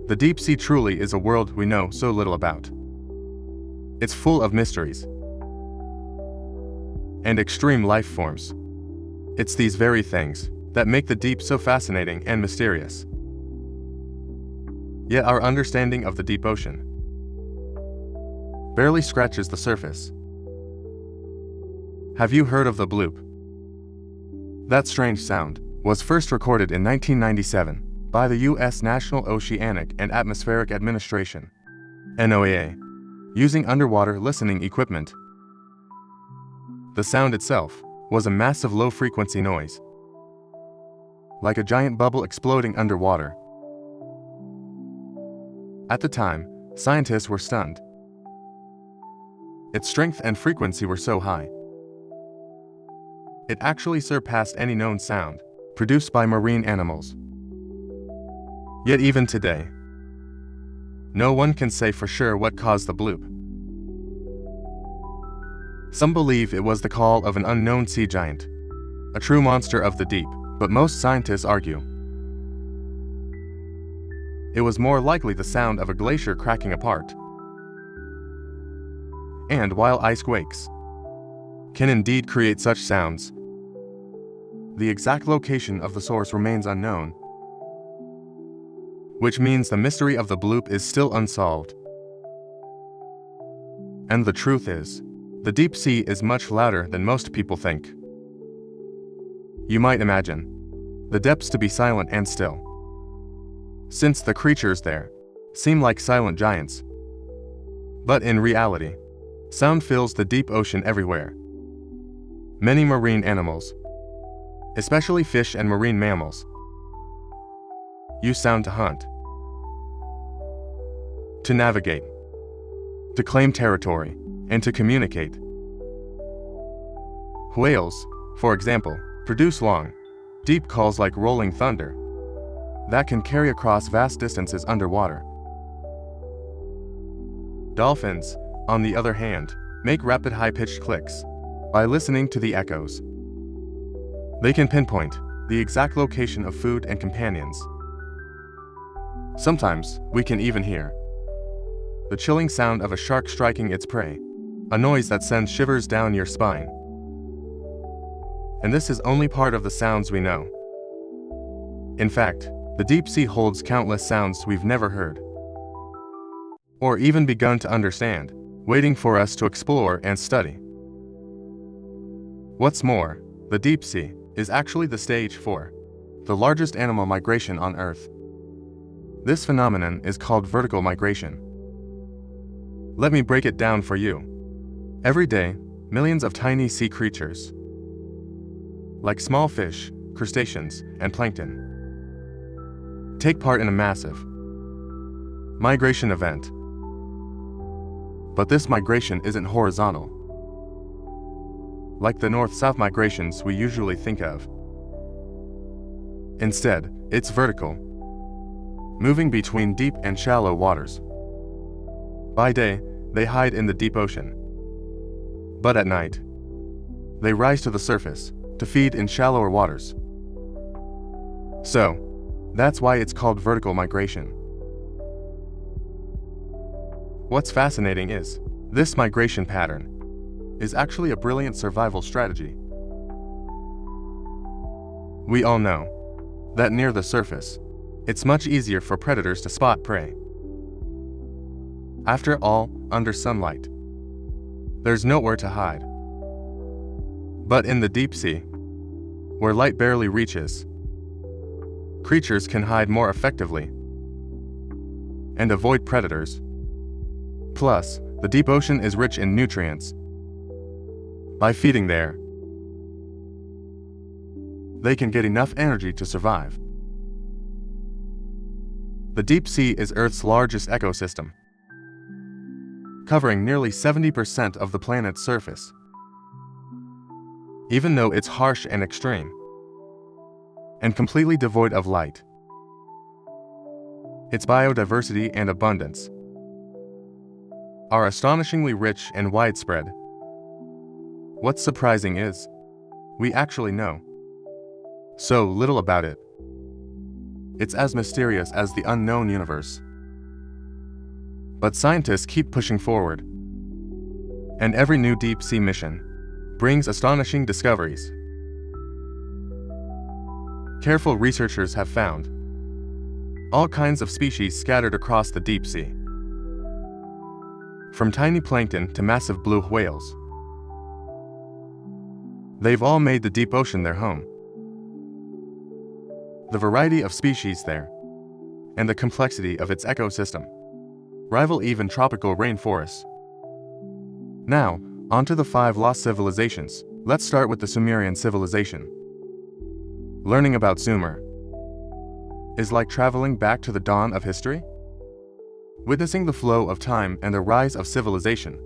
The deep sea truly is a world we know so little about. It's full of mysteries and extreme life forms. It's these very things that make the deep so fascinating and mysterious. Yet our understanding of the deep ocean barely scratches the surface. Have you heard of the bloop? That strange sound was first recorded in 1997 by the U.S. National Oceanic and Atmospheric Administration, NOAA, using underwater listening equipment. The sound itself was a massive low-frequency noise, like a giant bubble exploding underwater. At the time, scientists were stunned. Its strength and frequency were so high, it actually surpassed any known sound produced by marine animals. Yet even today, no one can say for sure what caused the bloop. Some believe it was the call of an unknown sea giant, a true monster of the deep, but most scientists argue it was more likely the sound of a glacier cracking apart. And while ice quakes can indeed create such sounds, the exact location of the source remains unknown, which means the mystery of the bloop is still unsolved. And the truth is, the deep sea is much louder than most people think. You might imagine the depths to be silent and still, since the creatures there seem like silent giants. But in reality, sound fills the deep ocean everywhere. Many marine animals, especially fish and marine mammals, use sound to hunt, to navigate, to claim territory, and to communicate. Whales, for example, produce long, deep calls like rolling thunder that can carry across vast distances underwater. Dolphins, on the other hand, make rapid high-pitched clicks by listening to the echoes. They can pinpoint the exact location of food and companions. Sometimes, we can even hear the chilling sound of a shark striking its prey, a noise that sends shivers down your spine. And this is only part of the sounds we know. In fact, the deep sea holds countless sounds we've never heard, or even begun to understand, waiting for us to explore and study. What's more, the deep sea is actually the stage for the largest animal migration on Earth. This phenomenon is called vertical migration. Let me break it down for you. Every day, millions of tiny sea creatures, like small fish, crustaceans, and plankton, take part in a massive migration event. But this migration isn't horizontal, like the north-south migrations we usually think of. Instead, it's vertical, moving between deep and shallow waters. By day, they hide in the deep ocean. But at night, they rise to the surface to feed in shallower waters. So, that's why it's called vertical migration. What's fascinating is, this migration pattern is actually a brilliant survival strategy. We all know that near the surface, it's much easier for predators to spot prey. After all, under sunlight, there's nowhere to hide. But in the deep sea, where light barely reaches, creatures can hide more effectively and avoid predators. Plus, the deep ocean is rich in nutrients. By feeding there, they can get enough energy to survive. The deep sea is Earth's largest ecosystem, covering nearly 70% of the planet's surface. Even though it's harsh and extreme, and completely devoid of light, its biodiversity and abundance are astonishingly rich and widespread. What's surprising is, we actually know so little about it. It's as mysterious as the unknown universe. But scientists keep pushing forward, and every new deep-sea mission brings astonishing discoveries. Careful researchers have found all kinds of species scattered across the deep sea, from tiny plankton to massive blue whales. They've all made the deep ocean their home. The variety of species there, and the complexity of its ecosystem, rival even tropical rainforests. Now, onto the 5 lost civilizations. Let's start with the Sumerian civilization. Learning about Sumer is like traveling back to the dawn of history, witnessing the flow of time and the rise of civilization.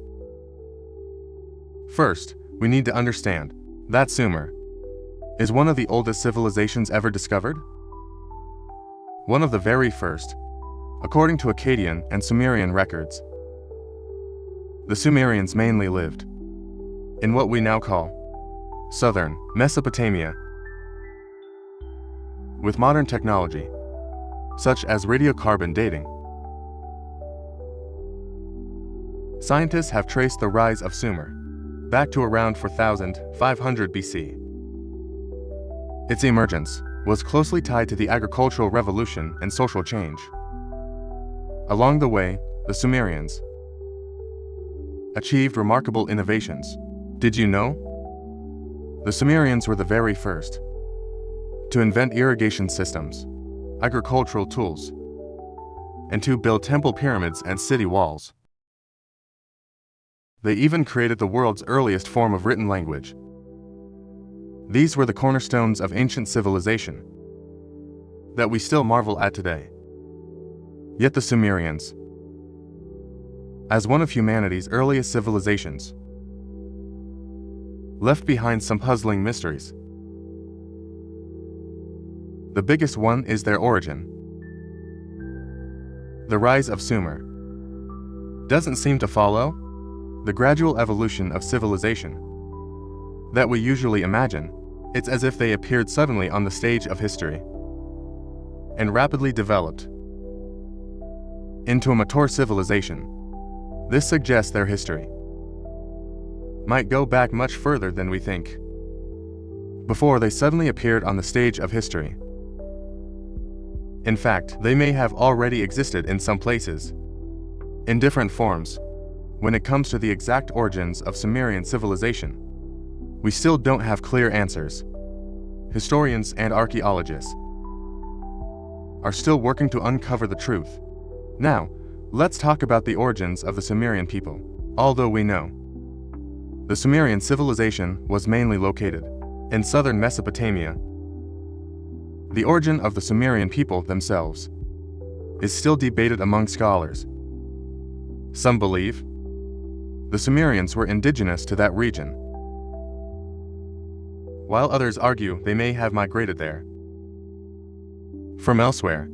First, we need to understand that Sumer is one of the oldest civilizations ever discovered. One of the very first, according to Akkadian and Sumerian records. The Sumerians mainly lived in what we now call southern Mesopotamia. With modern technology, such as radiocarbon dating, scientists have traced the rise of Sumer back to around 4500 BC. Its emergence was closely tied to the agricultural revolution and social change. Along the way, the Sumerians achieved remarkable innovations. Did you know? The Sumerians were the very first to invent irrigation systems, agricultural tools, and to build temple pyramids and city walls. They even created the world's earliest form of written language. These were the cornerstones of ancient civilization that we still marvel at today. Yet the Sumerians, as one of humanity's earliest civilizations, left behind some puzzling mysteries. The biggest one is their origin. The rise of Sumer doesn't seem to follow the gradual evolution of civilization that we usually imagine. It's as if they appeared suddenly on the stage of history and rapidly developed into a mature civilization. This suggests their history might go back much further than we think, before they suddenly appeared on the stage of history. In fact, they may have already existed in some places, in different forms. When it comes to the exact origins of Sumerian civilization, we still don't have clear answers. Historians and archaeologists are still working to uncover the truth. Now, let's talk about the origins of the Sumerian people. Although we know the Sumerian civilization was mainly located in southern Mesopotamia, the origin of the Sumerian people themselves is still debated among scholars. Some believe the Sumerians were indigenous to that region, while others argue they may have migrated there from elsewhere.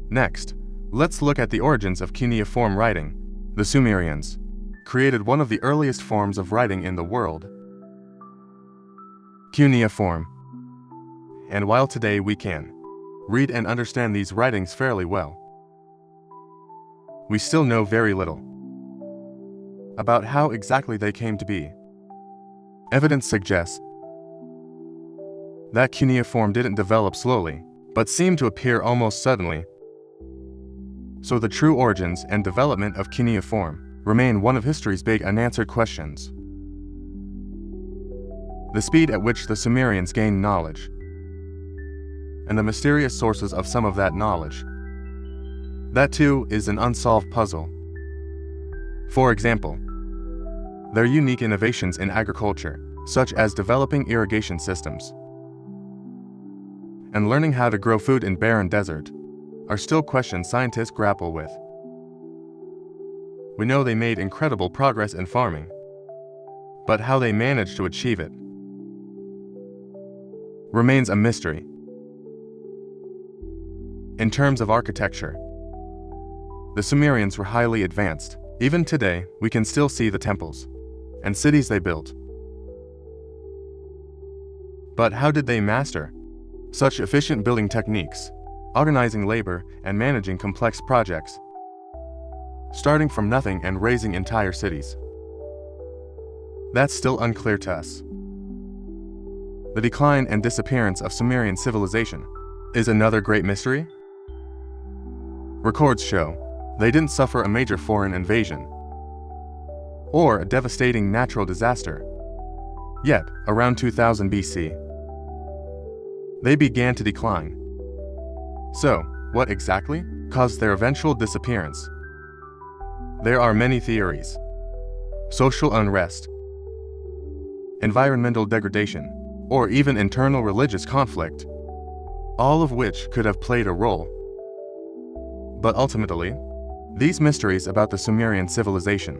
Next, let's look at the origins of cuneiform writing. The Sumerians created one of the earliest forms of writing in the world. cuneiform. And while today we can read and understand these writings fairly well, we still know very little about how exactly they came to be. Evidence suggests that cuneiform didn't develop slowly, but seemed to appear almost suddenly. So the true origins and development of cuneiform remain one of history's big unanswered questions. The speed at which the Sumerians gained knowledge, and the mysterious sources of some of that knowledge. That too is an unsolved puzzle. For example, their unique innovations in agriculture, such as developing irrigation systems and learning how to grow food in barren desert, are still questions scientists grapple with. We know they made incredible progress in farming, but how they managed to achieve it remains a mystery. In terms of architecture, the Sumerians were highly advanced. Even today, we can still see the temples and cities they built. But how did they master such efficient building techniques, organizing labor and managing complex projects, starting from nothing and raising entire cities? That's still unclear to us. The decline and disappearance of Sumerian civilization is another great mystery. Records show they didn't suffer a major foreign invasion or a devastating natural disaster. Yet, around 2000 BC, they began to decline. So, what exactly caused their eventual disappearance? There are many theories. Social unrest, environmental degradation, or even internal religious conflict, all of which could have played a role. But ultimately, these mysteries about the Sumerian civilization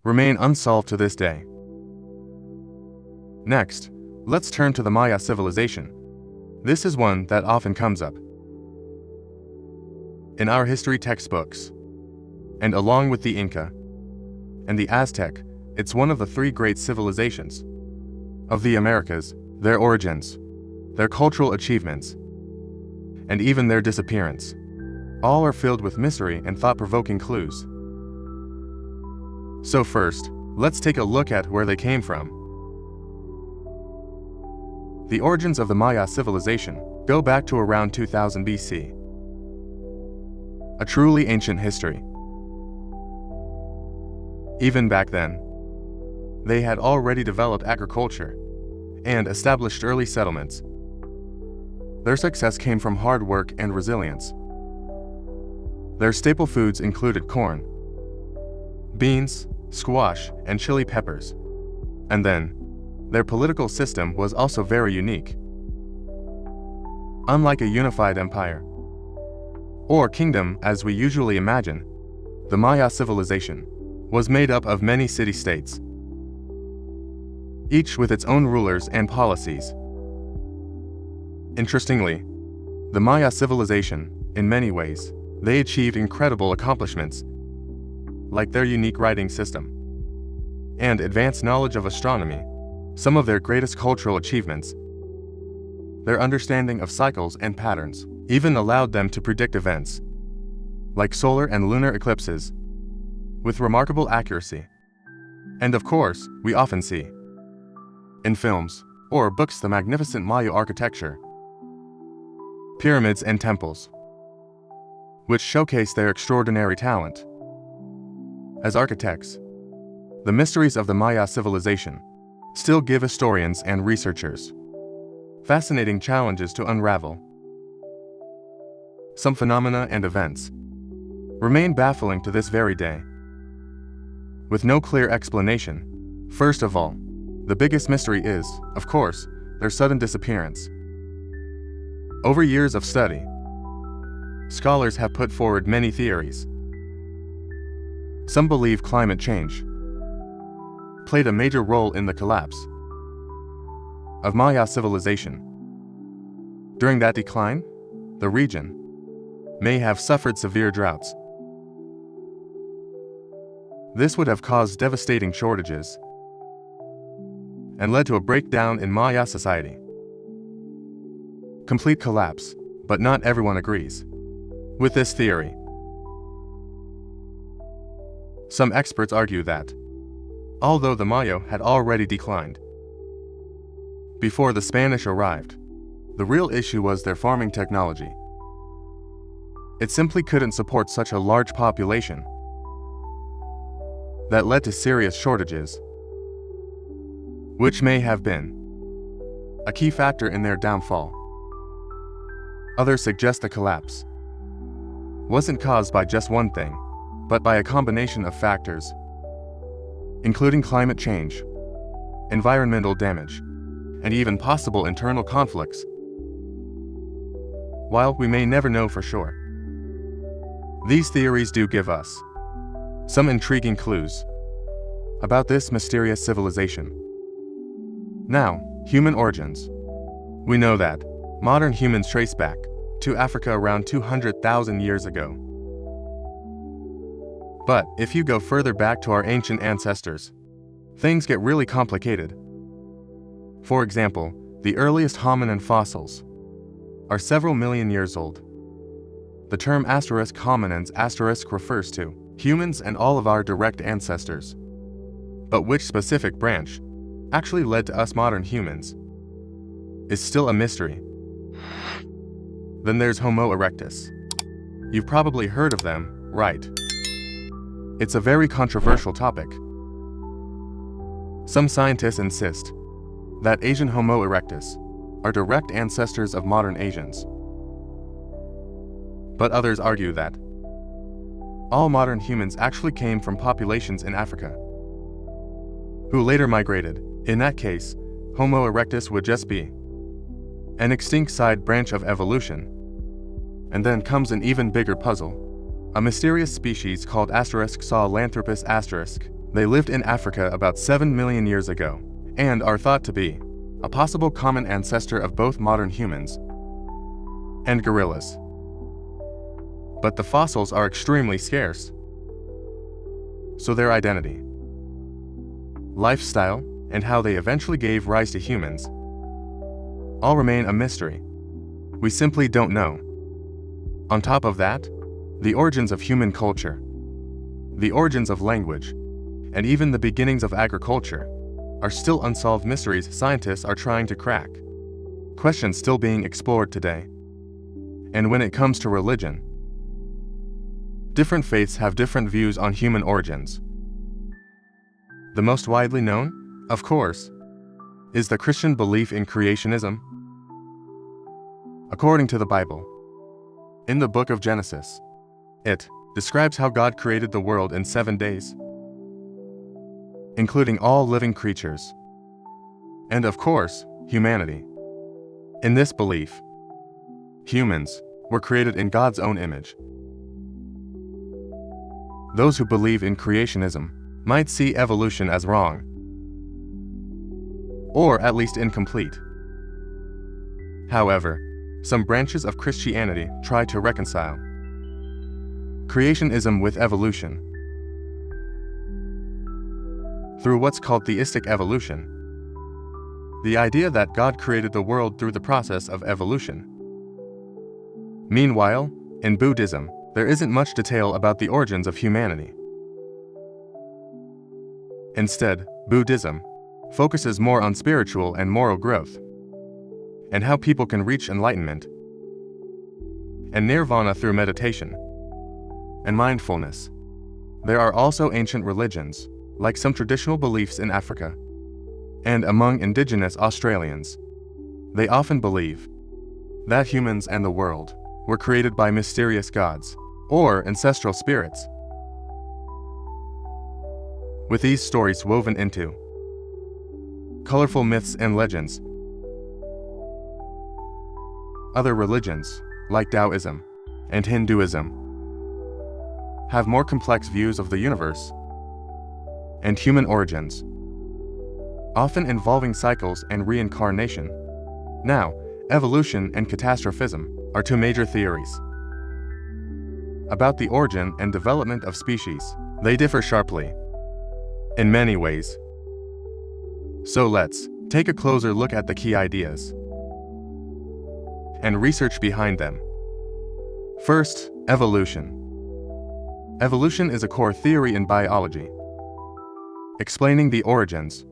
remain unsolved to this day. Next, let's turn to the Maya civilization. This is one that often comes up in our history textbooks, and along with the Inca and the Aztec, it's one of the three great civilizations of the Americas. Their origins, their cultural achievements, and even their disappearance, all are filled with mystery and thought-provoking clues. So first, let's take a look at where they came from. The origins of the Maya civilization go back to around 2000 BC. A truly ancient history. Even back then, they had already developed agriculture and established early settlements. Their success came from hard work and resilience. Their staple foods included corn, beans, squash, and chili peppers. And then, their political system was also very unique. Unlike a unified empire or kingdom as we usually imagine, the Maya civilization was made up of many city-states, each with its own rulers and policies. Interestingly, the Maya civilization, in many ways, they achieved incredible accomplishments, like their unique writing system and advanced knowledge of astronomy. Some of their greatest cultural achievements, their understanding of cycles and patterns, even allowed them to predict events, like solar and lunar eclipses, with remarkable accuracy. And of course, we often see in films or books the magnificent Maya architecture, pyramids and temples, which showcase their extraordinary talent. As architects, the mysteries of the Maya civilization still give historians and researchers fascinating challenges to unravel. Some phenomena and events remain baffling to this very day, with no clear explanation. First of all, the biggest mystery is, of course, their sudden disappearance. Over years of study, scholars have put forward many theories. Some believe climate change played a major role in the collapse of Maya civilization. During that decline, the region may have suffered severe droughts. This would have caused devastating shortages and led to a breakdown in Maya society. Complete collapse, but not everyone agrees with this theory. Some experts argue that, although the Maya had already declined before the Spanish arrived, the real issue was their farming technology. It simply couldn't support such a large population. That led to serious shortages, which may have been a key factor in their downfall. Others suggest the collapse wasn't caused by just one thing, but by a combination of factors, including climate change, environmental damage, and even possible internal conflicts. While we may never know for sure, these theories do give us some intriguing clues about this mysterious civilization. Now, human origins. We know that modern humans trace back to Africa around 200,000 years ago. But if you go further back to our ancient ancestors, things get really complicated. For example, the earliest hominin fossils are several million years old. The term hominins refers to humans and all of our direct ancestors. But which specific branch actually led to us modern humans is still a mystery. Then there's Homo erectus. You've probably heard of them, right? It's a very controversial topic. Some scientists insist that Asian Homo erectus are direct ancestors of modern Asians. But others argue that all modern humans actually came from populations in Africa, who later migrated. In that case, Homo erectus would just be an extinct side branch of evolution. And then comes an even bigger puzzle. A mysterious species called Sahelanthropus*. They lived in Africa about 7 million years ago, and are thought to be a possible common ancestor of both modern humans and gorillas. But the fossils are extremely scarce, so their identity, lifestyle, and how they eventually gave rise to humans all remain a mystery. We simply don't know. On top of that, the origins of human culture, the origins of language, and even the beginnings of agriculture are still unsolved mysteries scientists are trying to crack. Questions still being explored today. And when it comes to religion, different faiths have different views on human origins. The most widely known, of course, is the Christian belief in creationism. According to the Bible, in the book of Genesis, it describes how God created the world in 7 days, including all living creatures, and of course, humanity. In this belief, humans were created in God's own image. Those who believe in creationism might see evolution as wrong, or at least incomplete. However, some branches of Christianity try to reconcile creationism with evolution through what's called theistic evolution, the idea that God created the world through the process of evolution. Meanwhile, in Buddhism, there isn't much detail about the origins of humanity. Instead, Buddhism focuses more on spiritual and moral growth, and how people can reach enlightenment and nirvana through meditation and mindfulness. There are also ancient religions, like some traditional beliefs in Africa and among indigenous Australians. They often believe that humans and the world were created by mysterious gods or ancestral spirits, with these stories woven into colorful myths and legends. Other religions, like Taoism and Hinduism, have more complex views of the universe and human origins, often involving cycles and reincarnation. Now, evolution and catastrophism are two major theories about the origin and development of species. They differ sharply in many ways. So let's take a closer look at the key ideas and research behind them. First, evolution. Evolution is a core theory in biology, explaining the origins,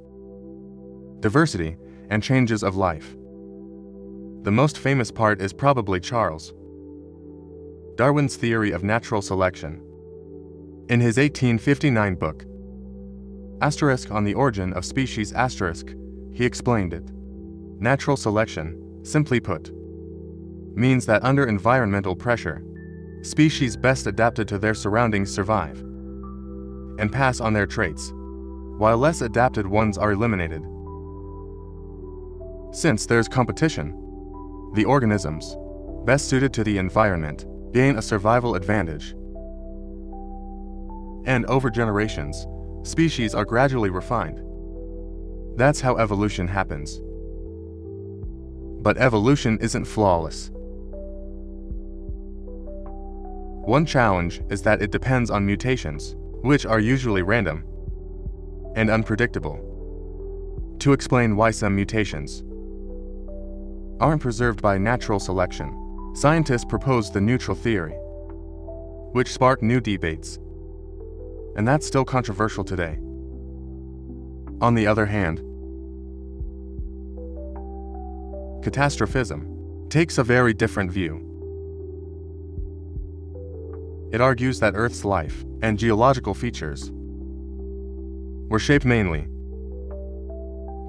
diversity, and changes of life. The most famous part is probably Charles Darwin's theory of natural selection. In his 1859 book, on the Origin of Species, he explained it. Natural selection, simply put, means that under environmental pressure, species best adapted to their surroundings survive and pass on their traits, while less adapted ones are eliminated. Since there's competition, the organisms best suited to the environment gain a survival advantage. And over generations, species are gradually refined. That's how evolution happens. But evolution isn't flawless. One challenge is that it depends on mutations, which are usually random and unpredictable. To explain why some mutations aren't preserved by natural selection, scientists proposed the neutral theory, which sparked new debates. And that's still controversial today. On the other hand, catastrophism takes a very different view. It argues that Earth's life and geological features were shaped mainly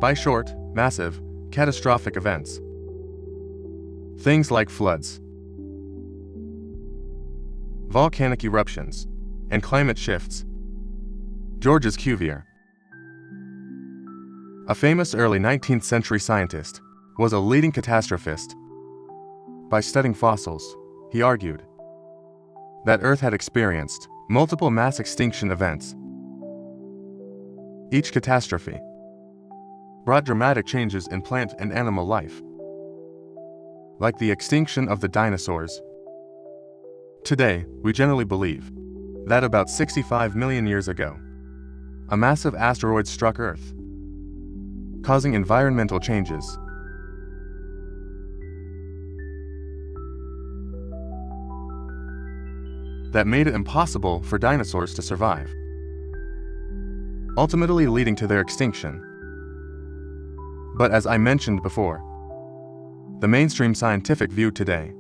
by short, massive, catastrophic events. Things like floods, volcanic eruptions, and climate shifts. Georges Cuvier, a famous early 19th century scientist, was a leading catastrophist. By studying fossils, he argued that Earth had experienced multiple mass extinction events. Each catastrophe brought dramatic changes in plant and animal life, like the extinction of the dinosaurs. Today, we generally believe that about 65 million years ago, a massive asteroid struck Earth, causing environmental changes. That made it impossible for dinosaurs to survive, ultimately leading to their extinction. But as I mentioned before, the mainstream scientific view today,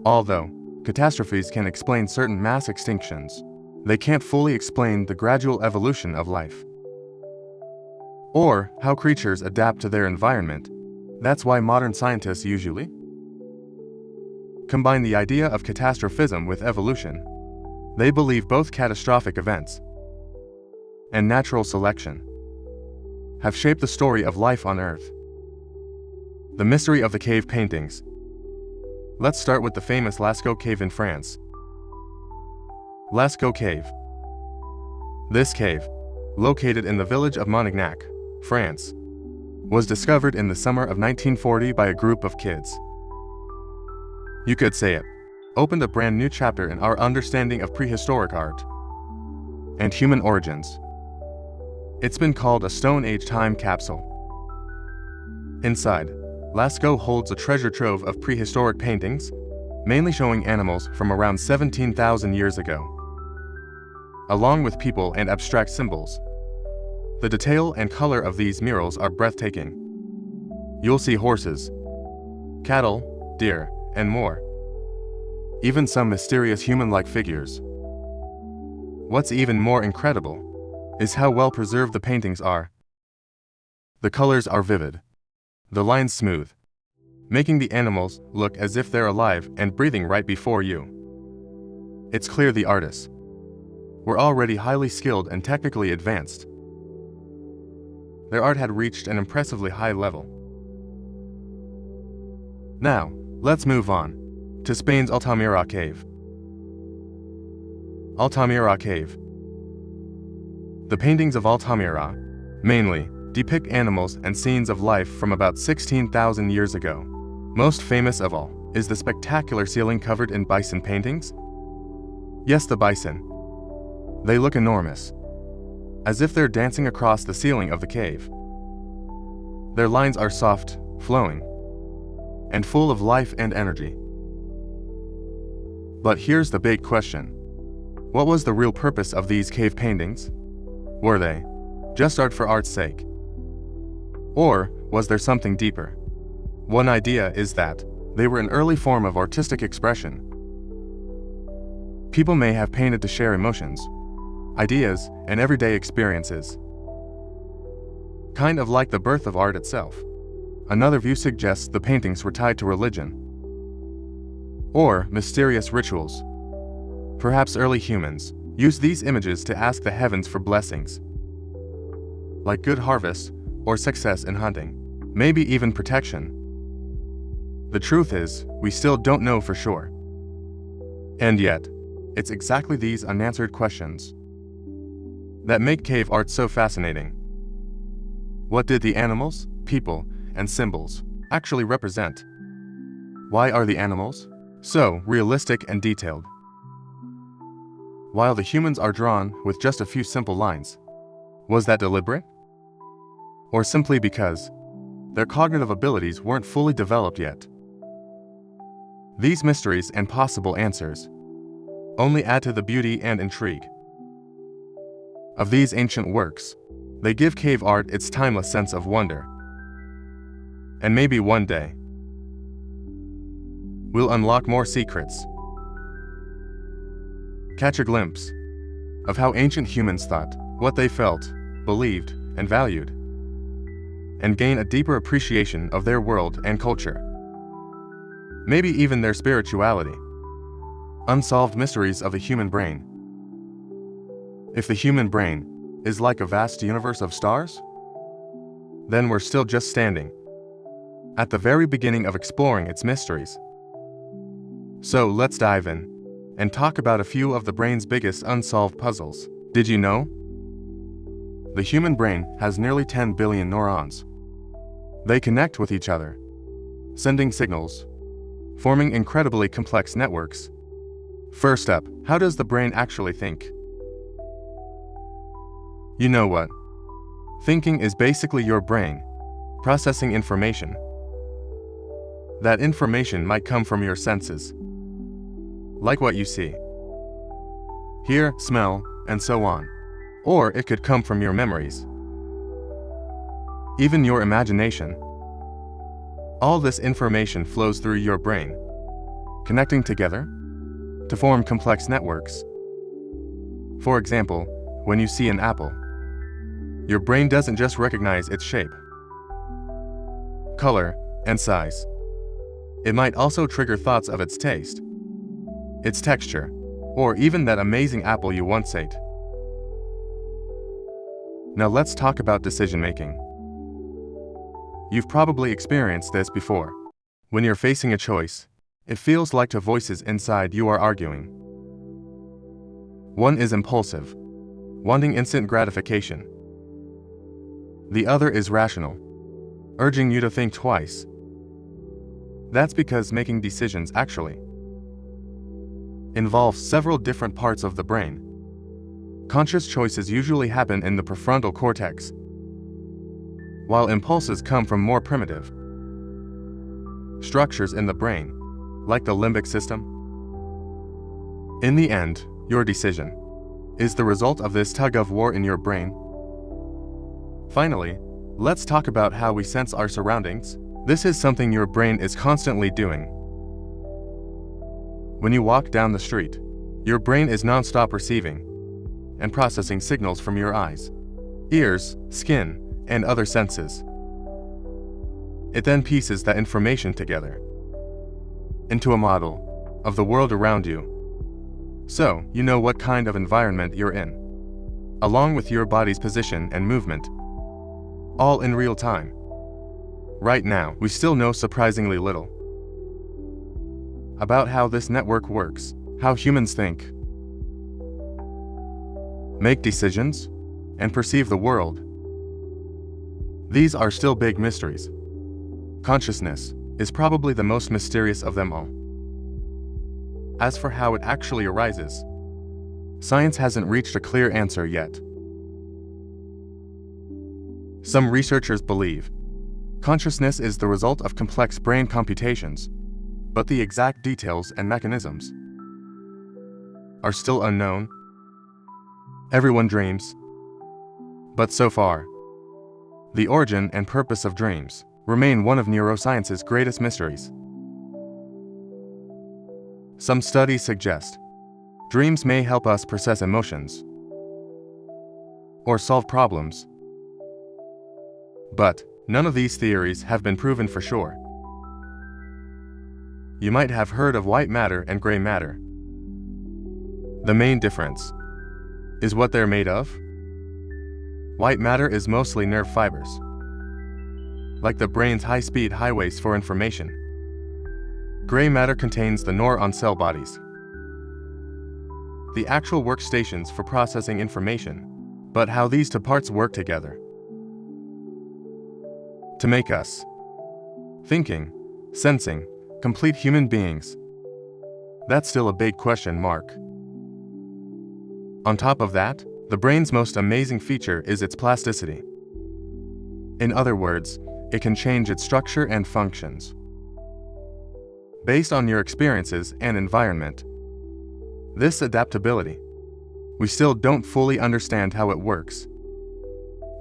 although catastrophes can explain certain mass extinctions, they can't fully explain the gradual evolution of life, or how creatures adapt to their environment. That's why modern scientists usually combine the idea of catastrophism with evolution. They believe both catastrophic events and natural selection have shaped the story of life on Earth. The mystery of the cave paintings. Let's start with the famous Lascaux Cave in France. Lascaux Cave. This cave, located in the village of Montignac, France, was discovered in the summer of 1940 by a group of kids. You could say it opened a brand new chapter in our understanding of prehistoric art and human origins. It's been called a Stone Age time capsule. Inside, Lascaux holds a treasure trove of prehistoric paintings, mainly showing animals from around 17,000 years ago, along with people and abstract symbols. The detail and color of these murals are breathtaking. You'll see horses, cattle, deer, and more. Even some mysterious human-like figures. What's even more incredible is how well preserved the paintings are. The colors are vivid, the lines smooth, making the animals look as if they're alive and breathing right before you. It's clear the artists were already highly skilled and technically advanced. Their art had reached an impressively high level. Now, let's move on to Spain's Altamira Cave. Altamira Cave. The paintings of Altamira, mainly, depict animals and scenes of life from about 16,000 years ago. Most famous of all is the spectacular ceiling covered in bison paintings. Yes, the bison. They look enormous, as if they're dancing across the ceiling of the cave. Their lines are soft, flowing, and full of life and energy. But here's the big question. What was the real purpose of these cave paintings? Were they just art for art's sake? Or was there something deeper? One idea is that they were an early form of artistic expression. People may have painted to share emotions, ideas, and everyday experiences. Kind of like the birth of art itself. Another view suggests the paintings were tied to religion or mysterious rituals. Perhaps early humans used these images to ask the heavens for blessings, like good harvest or success in hunting, maybe even protection. The truth is, we still don't know for sure. And yet, it's exactly these unanswered questions that make cave art so fascinating. What did the animals, people, and symbols actually represent? Why are the animals so realistic and detailed, while the humans are drawn with just a few simple lines? Was that deliberate? Or simply because their cognitive abilities weren't fully developed yet? These mysteries and possible answers only add to the beauty and intrigue of these ancient works. They give cave art its timeless sense of wonder. And maybe one day, we'll unlock more secrets, catch a glimpse of how ancient humans thought, what they felt, believed, and valued, and gain a deeper appreciation of their world and culture. Maybe even their spirituality. Unsolved mysteries of the human brain. If the human brain is like a vast universe of stars, then we're still just standing at the very beginning of exploring its mysteries. So let's dive in and talk about a few of the brain's biggest unsolved puzzles. Did you know? The human brain has nearly 10 billion neurons. They connect with each other, sending signals, forming incredibly complex networks. First up, how does the brain actually think? You know what? Thinking is basically your brain processing information. That information might come from your senses, like what you see, hear, smell, and so on. Or it could come from your memories, even your imagination. All this information flows through your brain, connecting together to form complex networks. For example, when you see an apple, your brain doesn't just recognize its shape, color, and size. It might also trigger thoughts of its taste, its texture, or even that amazing apple you once ate. Now let's talk about decision-making. You've probably experienced this before. When you're facing a choice, it feels like two voices inside you are arguing. One is impulsive, wanting instant gratification. The other is rational, urging you to think twice. That's because making decisions actually involves several different parts of the brain. Conscious choices usually happen in the prefrontal cortex, while impulses come from more primitive structures in the brain, like the limbic system. In the end, your decision is the result of this tug-of-war in your brain. Finally, let's talk about how we sense our surroundings. This is something your brain is constantly doing. When you walk down the street, your brain is non-stop receiving and processing signals from your eyes, ears, skin, and other senses. It then pieces that information together into a model of the world around you. So, you know what kind of environment you're in, along with your body's position and movement, all in real time. Right now, we still know surprisingly little about how this network works, how humans think, make decisions, and perceive the world. These are still big mysteries. Consciousness is probably the most mysterious of them all. As for how it actually arises, science hasn't reached a clear answer yet. Some researchers believe Consciousness is the result of complex brain computations, but the exact details and mechanisms are still unknown. Everyone dreams, but so far, the origin and purpose of dreams remain one of neuroscience's greatest mysteries. Some studies suggest dreams may help us process emotions or solve problems, but none of these theories have been proven for sure. You might have heard of white matter and gray matter. The main difference is what they're made of. White matter is mostly nerve fibers, like the brain's high-speed highways for information. Gray matter contains the neuron cell bodies, the actual workstations for processing information, but how these two parts work together to make us thinking, sensing, complete human beings, that's still a big question mark. On top of that, the brain's most amazing feature is its plasticity. In other words, it can change its structure and functions based on your experiences and environment. This adaptability, we still don't fully understand how it works,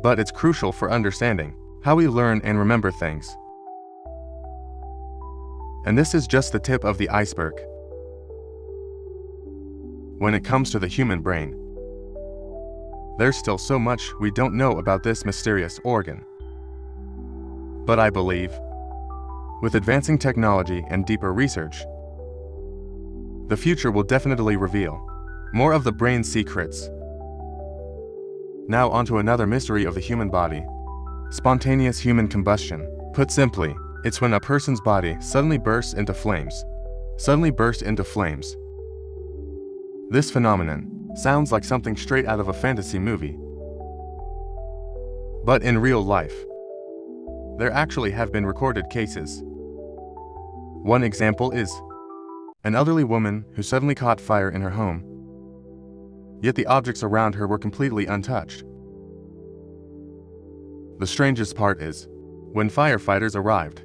but it's crucial for understanding how we learn and remember things. And this is just the tip of the iceberg. When it comes to the human brain, there's still so much we don't know about this mysterious organ. But I believe, with advancing technology and deeper research, the future will definitely reveal more of the brain's secrets. Now onto another mystery of the human body: spontaneous human combustion. Put simply, it's when a person's body suddenly bursts into flames. This phenomenon sounds like something straight out of a fantasy movie. But in real life, there actually have been recorded cases. One example is an elderly woman who suddenly caught fire in her home, yet the objects around her were completely untouched. The strangest part is, when firefighters arrived,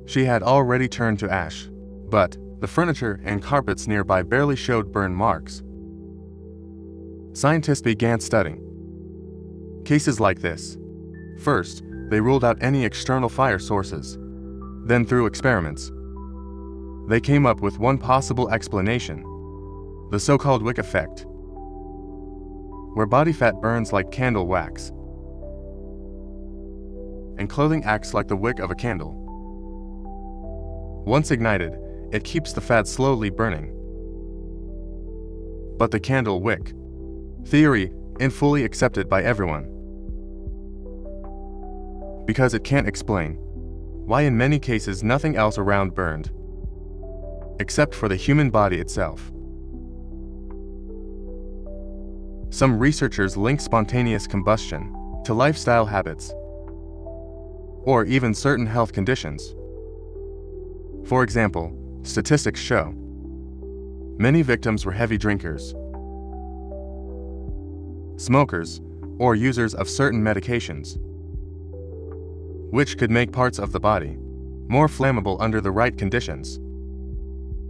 she had already turned to ash, but the furniture and carpets nearby barely showed burn marks. Scientists began studying cases like this. First, they ruled out any external fire sources. Then, through experiments, they came up with one possible explanation: the so-called wick effect, where body fat burns like candle wax, and clothing acts like the wick of a candle. Once ignited, it keeps the fat slowly burning. But the candle wick theory isn't fully accepted by everyone, because it can't explain why in many cases nothing else around burned, except for the human body itself. Some researchers link spontaneous combustion to lifestyle habits, or even certain health conditions. For example, statistics show many victims were heavy drinkers, smokers, or users of certain medications, which could make parts of the body more flammable under the right conditions,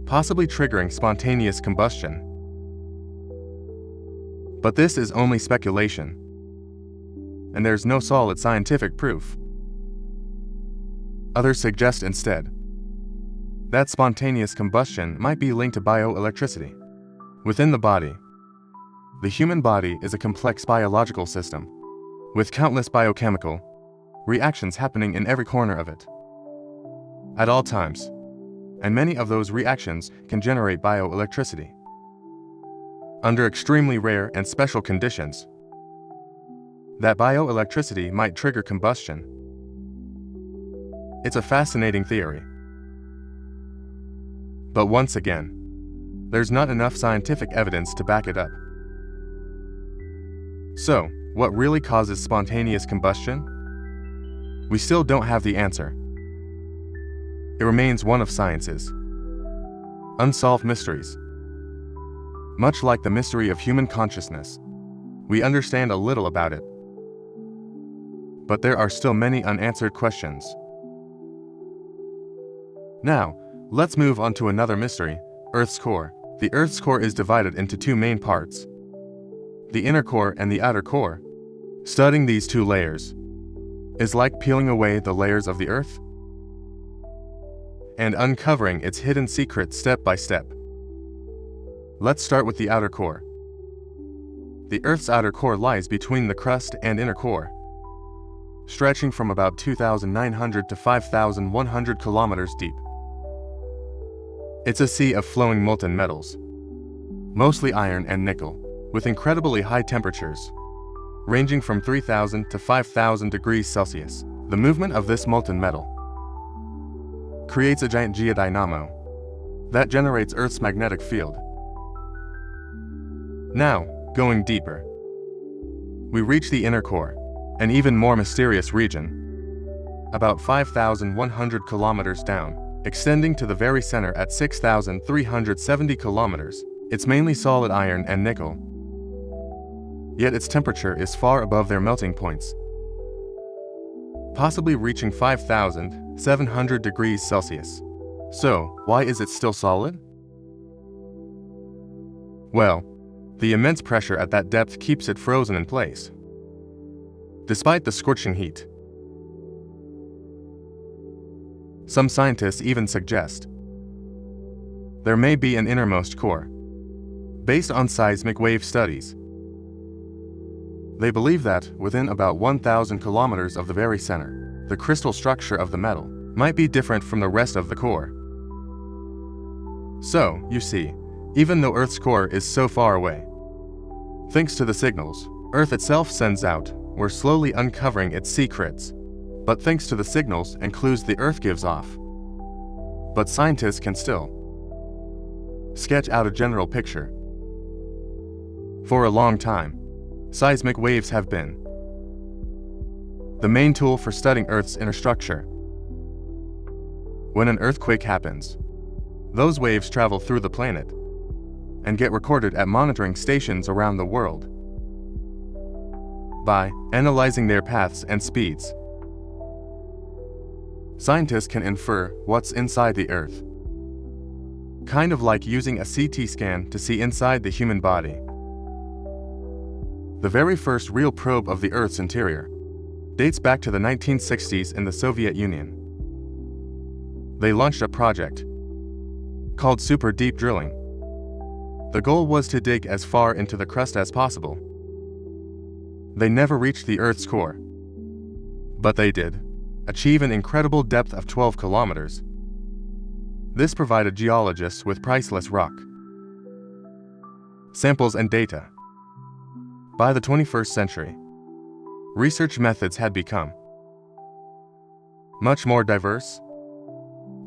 possibly triggering spontaneous combustion. But this is only speculation, and there's no solid scientific proof. Others suggest instead that spontaneous combustion might be linked to bioelectricity within the body. The human body is a complex biological system, with countless biochemical reactions happening in every corner of it at all times, and many of those reactions can generate bioelectricity. Under extremely rare and special conditions, that bioelectricity might trigger combustion. It's a fascinating theory. But once again, there's not enough scientific evidence to back it up. So, what really causes spontaneous combustion? We still don't have the answer. It remains one of science's unsolved mysteries. Much like the mystery of human consciousness, we understand a little about it, but there are still many unanswered questions. Now, let's move on to another mystery, Earth's core. The Earth's core is divided into two main parts, the inner core and the outer core. Studying these two layers is like peeling away the layers of the Earth and uncovering its hidden secrets step by step. Let's start with the outer core. The Earth's outer core lies between the crust and inner core, stretching from about 2,900 to 5,100 kilometers deep. It's a sea of flowing molten metals, mostly iron and nickel, with incredibly high temperatures, ranging from 3,000 to 5,000 degrees Celsius. The movement of this molten metal creates a giant geodynamo that generates Earth's magnetic field. Now, going deeper, we reach the inner core, an even more mysterious region, about 5,100 kilometers down, extending to the very center at 6,370 kilometers. It's mainly solid iron and nickel, yet its temperature is far above their melting points, possibly reaching 5,700 degrees Celsius. So, why is it still solid? Well, the immense pressure at that depth keeps it frozen in place, despite the scorching heat. Some scientists even suggest there may be an innermost core, based on seismic wave studies. They believe that, within about 1,000 kilometers of the very center, the crystal structure of the metal might be different from the rest of the core. So, you see, even though Earth's core is so far away, thanks to the signals Earth itself sends out, we're slowly uncovering its secrets. But thanks to the signals and clues the Earth gives off, but scientists can still sketch out a general picture. For a long time, seismic waves have been the main tool for studying Earth's inner structure. When an earthquake happens, those waves travel through the planet and get recorded at monitoring stations around the world. By analyzing their paths and speeds, scientists can infer what's inside the Earth, kind of like using a CT scan to see inside the human body. The very first real probe of the Earth's interior dates back to the 1960s in the Soviet Union. They launched a project called super deep drilling. The goal was to dig as far into the crust as possible. They never reached the Earth's core, but they did achieve an incredible depth of 12 kilometers. This provided geologists with priceless rock samples and data. By the 21st century, research methods had become much more diverse.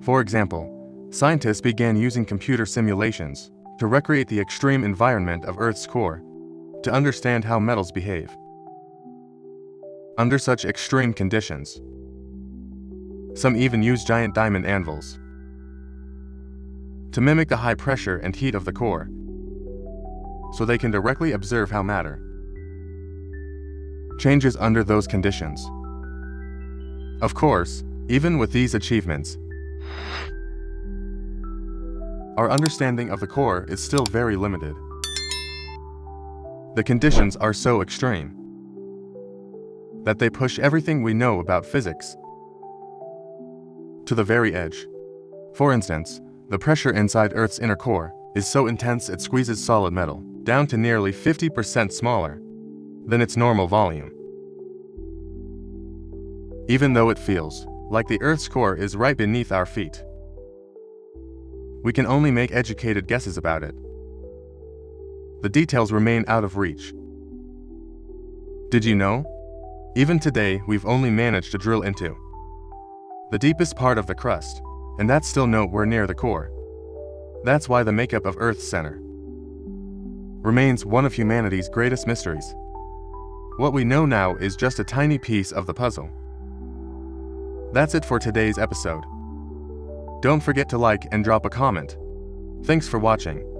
For example, scientists began using computer simulations to recreate the extreme environment of Earth's core to understand how metals behave under such extreme conditions. Some even use giant diamond anvils to mimic the high pressure and heat of the core, so they can directly observe how matter changes under those conditions. Of course, even with these achievements, our understanding of the core is still very limited. The conditions are so extreme that they push everything we know about physics to the very edge. For instance, the pressure inside Earth's inner core is so intense it squeezes solid metal down to nearly 50% smaller than its normal volume. Even though it feels like the Earth's core is right beneath our feet, we can only make educated guesses about it. The details remain out of reach. Did you know? Even today, we've only managed to drill into the deepest part of the crust, and that's still nowhere near the core. That's why the makeup of Earth's center remains one of humanity's greatest mysteries. What we know now is just a tiny piece of the puzzle. That's it for today's episode. Don't forget to like and drop a comment. Thanks for watching.